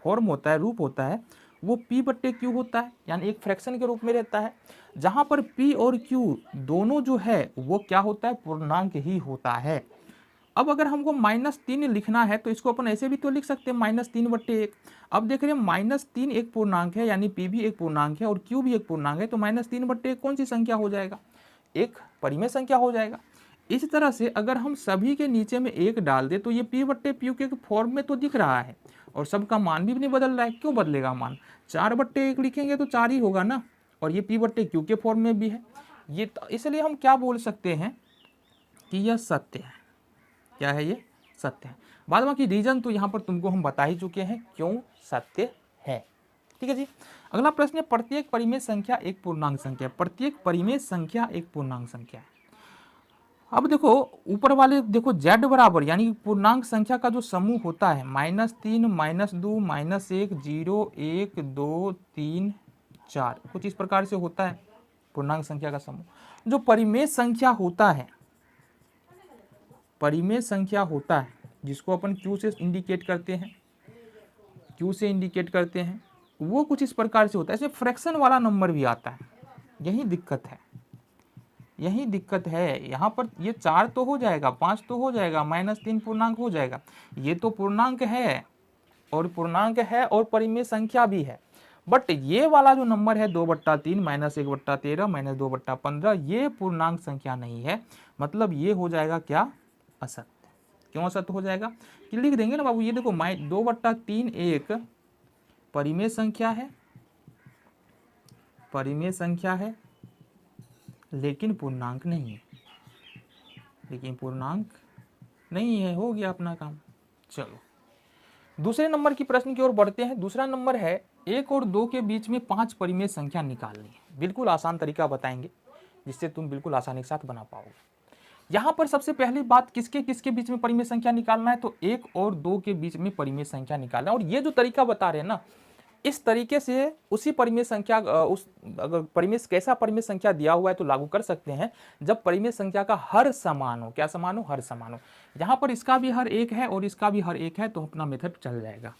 फॉर्म होता है, रूप होता है, वो P/Q होता है, यानी एक फ्रैक्शन के रूप में रहता है, जहां पर P और Q दोनों जो है वो क्या होता है, पूर्णांक ही होता है। अब अगर हमको -3 लिखना है तो इसको अपन ऐसे भी तो लिख सकते हैं, -3/1। अब देख रहे हैं -3 एक पूर्णांक है, यानी P भी एक पूर्णांक है और Q भी एक पूर्णांक है, तो -3/1 कौन सी संख्या हो जाएगा, एक परिमेय संख्या हो जाएगा। इस तरह से अगर हम सभी के नीचे में 1 डाल दे तो ये P/Q के फॉर्म में तो दिख रहा है, और सबका मान भी नहीं बदल रहा है। क्यों बदलेगा मान, 4/1 लिखेंगे तो 4 ही होगा ना, और ये P/Q के फॉर्म में भी है। ये इसलिए हम क्या बोल सकते हैं कि यह सत्य है। क्या है, ये सत्य है। बाद बाकी रीजन तो यहाँ पर तुमको हम बता ही चुके हैं क्यों सत्य है, ठीक है जी। अगला प्रश्न है, प्रत्येक परिमेय संख्या एक पूर्णांक संख्या। प्रत्येक परिमेय संख्या एक पूर्णांक संख्या है। अब देखो ऊपर वाले देखो z बराबर, यानी पूर्णांक संख्या का जो समूह होता है, -3, -2, -1, 0, 1, 2, 3, 4, कुछ इस प्रकार से होता है पूर्णांक संख्या का समूह। जो परिमेय संख्या होता है, परिमेय संख्या होता है जिसको अपन Q से इंडिकेट करते हैं, Q से इंडिकेट करते हैं, वो कुछ इस प्रकार से होता है। ऐसे फ्रैक्शन वाला नंबर भी आता है, यही दिक्कत है, यही दिक्कत है। यहाँ पर ये 4 तो हो जाएगा, 5 तो हो जाएगा, -3 पूर्णांक हो जाएगा। ये तो पूर्णांक है और परिमेय संख्या भी है, बट ये वाला जो नंबर है 2/3 -1/13 -2/15 ये पूर्णांक संख्या नहीं है, मतलब ये हो जाएगा क्या, असत्य। क्यों असत्य हो जाएगा कि लिख देंगे ना बाबू, ये देखो 2/3 एक परिमेय संख्या है, लेकिन पूर्णांक नहीं है, हो गया अपना काम। चलो दूसरे नंबर की प्रश्न की ओर बढ़ते हैं। दूसरा नंबर है 1 और 2 के बीच में 5 परिमेय संख्या निकालनी है। बिल्कुल आसान तरीका बताएंगे जिससे तुम बिल्कुल आसानी के साथ बना पाओगे। यहाँ पर सबसे पहली बात किसके किसके बीच में परिमेय संख्या निकालना है, तो 1 और 2 के बीच में परिमेय संख्या निकालना है। और ये जो तरीका बता रहे हैं ना, इस तरीके से उसी परिमेय संख्या अगर परिमेय कैसा परिमेय संख्या दिया हुआ है तो लागू कर सकते हैं जब परिमेय संख्या का हर समान हो। क्या समान हो, हर समान हो। यहाँ पर इसका भी हर 1 है और इसका भी हर 1 है, तो अपना मेथड चल जाएगा।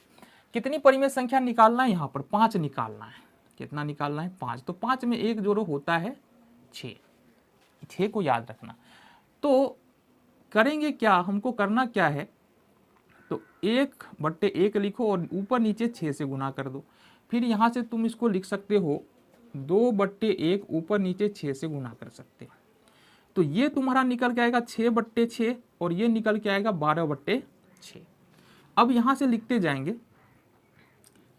कितनी परिमेय संख्या निकालना है, यहाँ पर 5 निकालना है। कितना निकालना है, 5। तो 5 में 1 जोड़ो होता है 6 को याद रखना। तो करेंगे क्या, हमको करना क्या है, तो 1/1 लिखो और ऊपर नीचे 6 से गुना कर दो। फिर यहाँ से तुम इसको लिख सकते हो 2/1 ऊपर नीचे 6 से गुना कर सकते हो। तो ये तुम्हारा निकल के आएगा 6/6 और ये निकल के आएगा 12/6। अब यहाँ से लिखते जाएंगे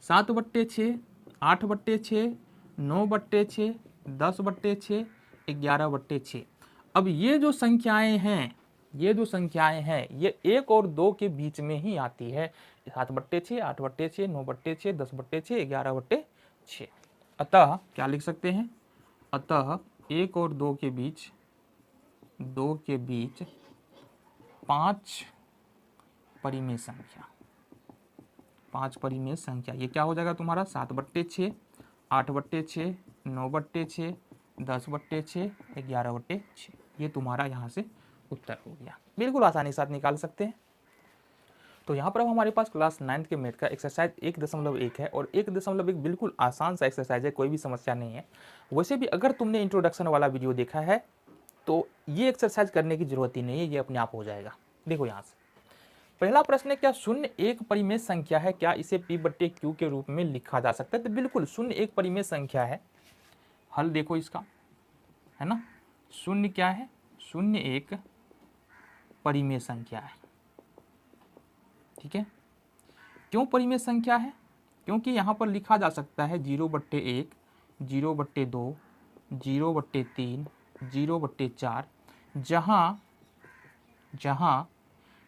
7/6, 8/6, 9/6, 10/6, 11/6। अब ये जो संख्याएं हैं ये 1 और 2 के बीच में ही आती है। 7/6, 8/6, 9/6, 10/6, 11/6। अतः क्या लिख सकते हैं, अतः 1 और 2 के बीच 5 परिमेय संख्या। ये क्या हो जाएगा तुम्हारा 7/6, 8/6, 9/6, 10/6, 11/6। ये तुम्हारा यहाँ से उत्तर हो गया। बिल्कुल आसानी के साथ निकाल सकते हैं। तो यहाँ पर अब हमारे पास क्लास 9th के मैथ का एक्सरसाइज 1.1 है और 1.1 बिल्कुल आसान सा एक्सरसाइज है, कोई भी समस्या नहीं है। वैसे भी अगर तुमने इंट्रोडक्शन वाला वीडियो देखा है तो ये एक्सरसाइज करने की जरूरत ही नहीं है, ये अपने आप हो जाएगा। देखो यहाँ से पहला प्रश्न है, क्या शून्य एक परिमेय संख्या है, क्या इसे P/Q के रूप में लिखा जा सकता है। तो बिल्कुल शून्य एक परिमेय संख्या है। हल देखो इसका, है ना, शून्य क्या है, शून्य एक परिमेय संख्या है। ठीक है, क्यों परिमेय संख्या है, क्योंकि यहाँ पर लिखा जा सकता है 0/1, 0/2, 0/3, 0/4, जहाँ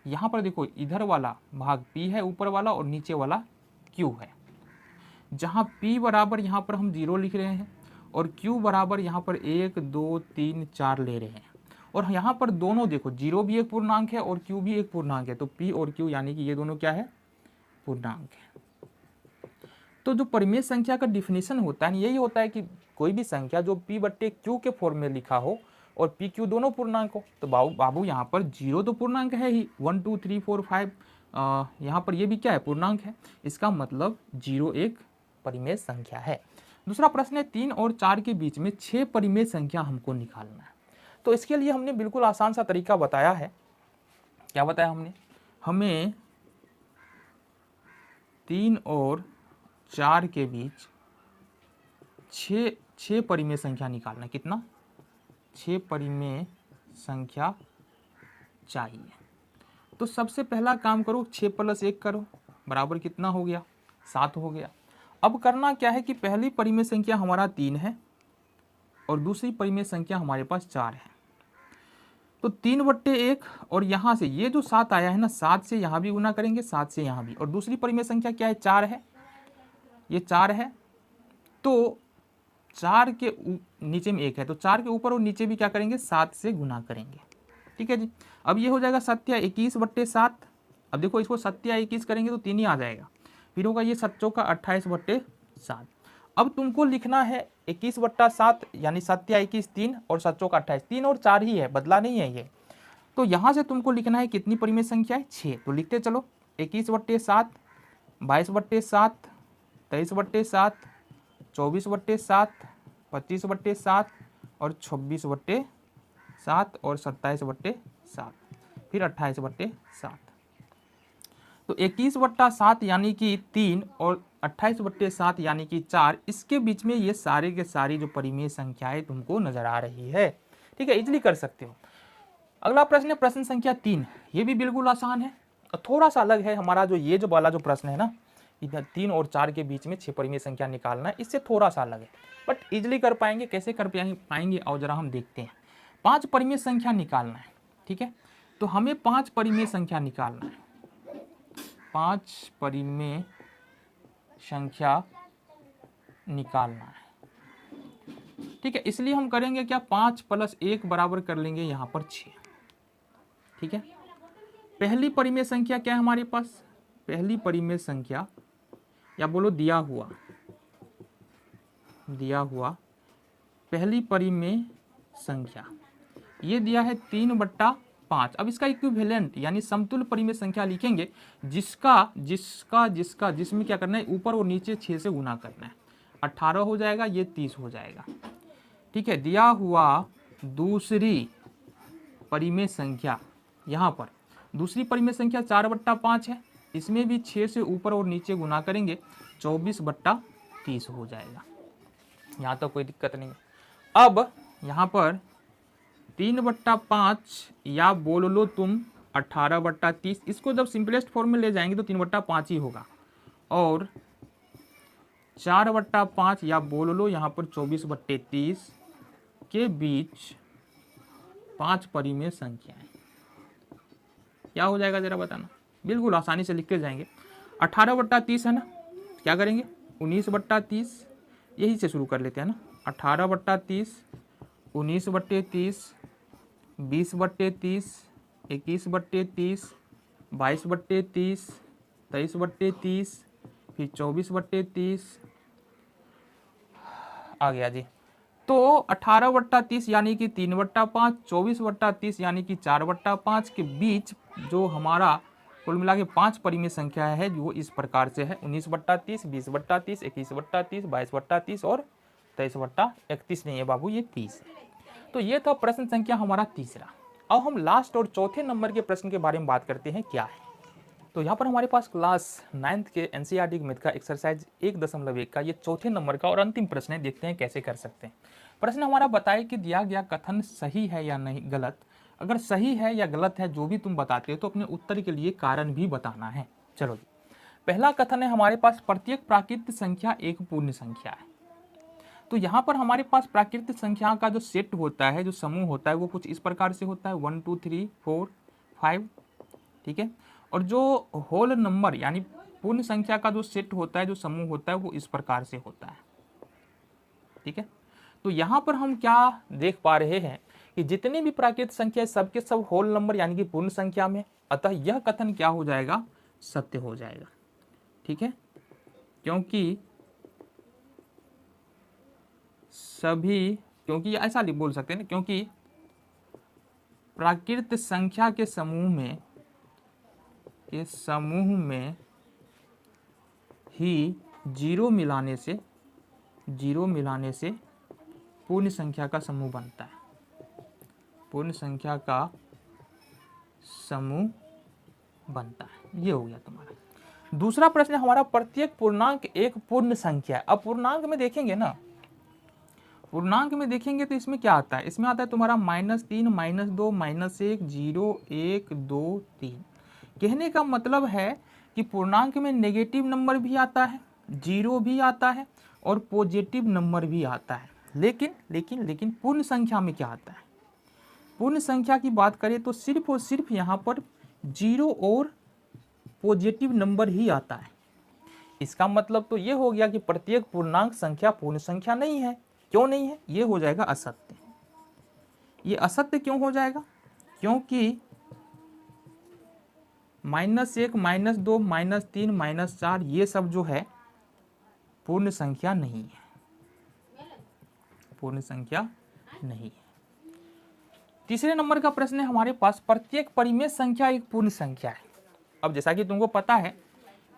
यहाँ पर देखो इधर वाला भाग P है ऊपर वाला और नीचे वाला Q है। जहाँ P बराबर यहाँ पर हम 0 लिख रहे हैं और Q बराबर यहाँ पर 1, 2, 3, 4 ले रहे हैं। और यहाँ पर दोनों देखो 0 भी एक पूर्णांक है और Q भी एक पूर्णांक है, तो P और Q यानी कि ये दोनों क्या है, पूर्णांक है। तो जो परिमेय संख्या का डिफिनीशन होता है यही होता है कि कोई भी संख्या जो P/Q के फॉर्म में लिखा हो और PQ दोनों पूर्णांक हो। तो बाबू यहाँ पर 0 तो पूर्णांक है ही, 1, 2, 3, 4, 5 यहाँ पर ये भी क्या है, पूर्णांक है। इसका मतलब 0 एक परिमेय संख्या है। दूसरा प्रश्न है 3 और 4 के बीच में 6 परिमेय संख्या हमको निकालना है। तो इसके लिए हमने बिल्कुल आसान सा तरीका बताया है। क्या बताया हमने, हमें 3 और 4 के बीच 6 परिमेय संख्या निकालना। कितना, 6 परिमेय संख्या चाहिए। तो सबसे पहला काम करो 6 + 1 करो, बराबर कितना हो गया, 7 हो गया। अब करना क्या है कि पहली परिमेय संख्या हमारा 3 है और दूसरी परिमेय संख्या हमारे पास 4 है। तो 3/1 और यहाँ से ये जो 7 आया है ना, 7 से यहाँ भी गुना करेंगे, 7 से यहाँ भी। और दूसरी परिमेय संख्या क्या है, 4 है, ये 4 है। तो 4 के नीचे में 1 है, तो 4 के ऊपर और नीचे भी क्या करेंगे, 7 से गुना करेंगे। ठीक है जी। अब ये हो जाएगा 21/7। अब देखो इसको 21 करेंगे तो 3 ही आ जाएगा। फिर होगा ये 7 का 28/7। अब तुमको लिखना है 21/7 यानी 21 3 और 7 का 28, 3 और 4 ही है, बदला नहीं है ये। तो यहाँ से तुमको लिखना है कितनी परिमेय संख्या है, 6। तो लिखते चलो 21/7, 22/7, 23/7, 24/7, 25/7 और 26/7। 7 और 27/7, फिर 28/7। तो 21/7 यानी कि 3 और 28/7 यानी कि 4, इसके बीच में ये सारे के सारी जो परिमेय संख्याएं तुमको नजर आ रही है। ठीक है, इजली कर सकते हो। अगला प्रश्न है प्रश्न संख्या 3। ये भी बिल्कुल आसान है और थोड़ा सा अलग है हमारा जो ये जो वाला जो प्रश्न है ना, 3 और 4 के बीच में 6 परिमेय संख्या निकालना है, इससे थोड़ा सा अलग है, बट इजली कर पाएंगे। कैसे कर पाएंगे और जरा हम देखते हैं। 5 परिमेय संख्या निकालना है। ठीक है, तो हमें 5 परिमेय संख्या निकालना है। 5 परिमेय संख्या निकालना है। ठीक है, इसलिए हम करेंगे क्या, 5 + 1 बराबर कर लेंगे यहाँ पर 6। ठीक है, पहली परिमेय संख्या क्या है हमारे पास, पहली परिमेय संख्या या बोलो दिया हुआ पहली परिमेय संख्या ये दिया है 3/5। अब इसका इक्विवेलेंट यानी समतुल्य परिमेय संख्या लिखेंगे, जिसमें क्या करना है, ऊपर और नीचे 6 से गुना करना है। 18 हो जाएगा, ये 30 हो जाएगा। ठीक है, दिया हुआ दूसरी परिमेय संख्या, यहाँ पर दूसरी परिमेय संख्या 4/5 है, इसमें भी 6 से ऊपर और नीचे गुना करेंगे, 24/30 हो जाएगा। यहाँ तो कोई दिक्कत नहीं है। अब यहाँ पर 3/5 या बोल लो तुम 18/30, इसको जब सिंपलेस्ट फॉर्म में ले जाएंगे तो 3/5 ही होगा, और 4/5 या बोल लो यहाँ पर 24/30 के बीच 5 परिमेय संख्याएं, क्या हो जाएगा जरा बताना। बिल्कुल आसानी से लिखते जाएंगे। 18/30 है ना, क्या करेंगे 19/30, यही से शुरू कर लेते हैं ना। 18/30, 19/30, 20/30, 21/30, 22/30, 23/30, फिर 24/30 आ गया जी। तो 18/30 यानी कि 3/5, 24/30 यानी कि 4/5 के बीच जो हमारा कुल मिला के 5 परिमेय संख्या है वो इस प्रकार से है, 19/30, 20/30, 21/30, 22/30 और 23/31 नहीं है बाबू, ये 30 है। तो ये था प्रश्न संख्या हमारा तीसरा। अब हम लास्ट और चौथे नंबर के प्रश्न के बारे में बात करते हैं, क्या है। तो यहाँ पर हमारे पास क्लास 9th के एनसीईआरटी मैथ का एक्सरसाइज 1.1 का ये चौथे नंबर का और अंतिम प्रश्न है। देखते हैं कैसे कर सकते हैं। प्रश्न हमारा बताए कि दिया गया कथन सही है या नहीं गलत। अगर सही है या गलत है जो भी तुम बताते हो तो अपने उत्तर के लिए कारण भी बताना है। चलो जी, पहला कथन है हमारे पास, प्रत्येक प्राकृत संख्या एक पूर्ण संख्या है। तो यहाँ पर हमारे पास प्राकृत संख्या का जो सेट होता है, जो समूह होता है, वो कुछ इस प्रकार से होता है, 1 2 3 4 5। ठीक है, और जो होल नंबर यानी पूर्ण संख्या का जो सेट होता है, जो समूह होता है, वो इस प्रकार से होता है। ठीक है, तो यहाँ पर हम क्या देख पा रहे हैं कि जितनी भी प्राकृत संख्या सबके सब होल नंबर यानी कि पूर्ण संख्या में, अतः यह कथन क्या हो जाएगा, सत्य हो जाएगा। ठीक है, क्योंकि ऐसा बोल सकते हैं ना, क्योंकि प्राकृत संख्या के समूह में ही जीरो मिलाने से पूर्ण संख्या का समूह बनता है। पूर्ण संख्या का समूह बनता है। ये हो गया तुम्हारा। दूसरा प्रश्न हमारा, प्रत्येक पूर्णांक एक पूर्ण संख्या है। अब पूर्णांक में देखेंगे ना, पूर्णांक में देखेंगे तो इसमें क्या आता है, इसमें आता है तुम्हारा -3, -2, -1, 0, 1, 2, 3। कहने का मतलब है कि पूर्णांक में नेगेटिव नंबर भी आता है, जीरो भी आता है और पॉजिटिव नंबर भी आता है। लेकिन पूर्ण संख्या में क्या आता है, पूर्ण संख्या की बात करें तो सिर्फ और सिर्फ यहाँ पर जीरो और पॉजिटिव नंबर ही आता है। इसका मतलब तो ये हो गया कि प्रत्येक पूर्णांक संख्या पूर्ण संख्या नहीं है। क्यों नहीं है, ये हो जाएगा असत्य। ये असत्य क्यों हो जाएगा, क्योंकि -1, -2, -3, -4 ये सब जो है पूर्ण संख्या नहीं है, पूर्ण संख्या नहीं है। तीसरे नंबर का प्रश्न है हमारे पास, प्रत्येक परिमेय संख्या एक पूर्ण संख्या है। अब जैसा कि तुमको पता है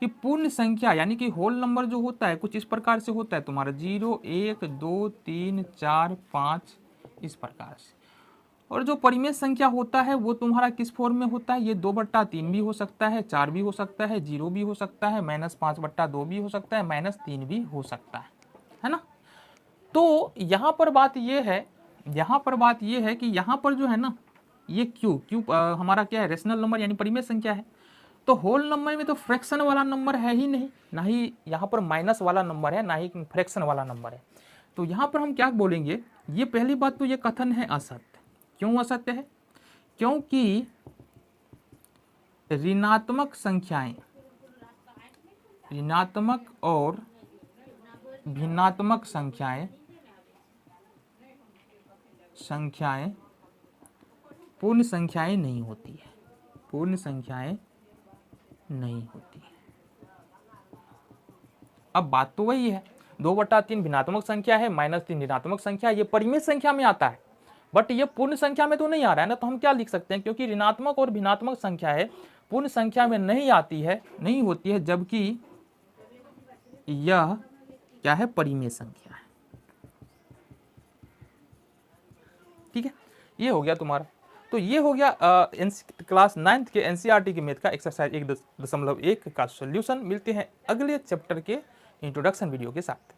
कि पूर्ण संख्या यानी कि होल नंबर जो होता है कुछ इस प्रकार से होता है तुम्हारा, 0, 1, 2, 3, 4, 5 इस प्रकार से। और जो परिमेय संख्या होता है वो तुम्हारा किस फॉर्म में होता है, ये 2/3 भी हो सकता है, 4 भी हो सकता है, 0 भी हो सकता है, -5/2 भी हो सकता है, -3 भी हो सकता है ना। तो यहाँ पर बात ये है, कि यहाँ पर जो है ना, ये क्यू हमारा क्या है, रेशनल नंबर यानी परिमेय संख्या है। तो होल नंबर में तो फ्रैक्शन वाला नंबर है ही नहीं, ना ही यहाँ पर माइनस वाला नंबर है, ना ही फ्रैक्शन वाला नंबर है। तो यहाँ पर हम क्या बोलेंगे, ये पहली बात तो ये कथन है असत्य। क्यों असत्य है? क्योंकि ऋणात्मक संख्याएं, ऋणात्मक और भिन्नात्मक संख्याएं पूर्ण संख्याएं नहीं होती है, पूर्ण संख्याएं नहीं होती है। अब बात तो वही है, 2/3 भिन्नात्मक संख्या है, -3 ऋणात्मक संख्या है, ये परिमेय संख्या में आता है, बट ये पूर्ण संख्या में तो नहीं आ रहा है ना। तो हम क्या लिख सकते हैं, क्योंकि ऋणात्मक और भिन्नात्मक संख्या है, पूर्ण संख्या में नहीं आती है, नहीं होती है, जबकि यह क्या है, परिमेय संख्या है। ठीक है, ये हो गया तुम्हारा। तो ये हो गया क्लास 9th के एनसीईआरटी के मैथ का एक्सरसाइज 1.1 का सॉल्यूशन। मिलते हैं अगले चैप्टर के इंट्रोडक्शन वीडियो के साथ।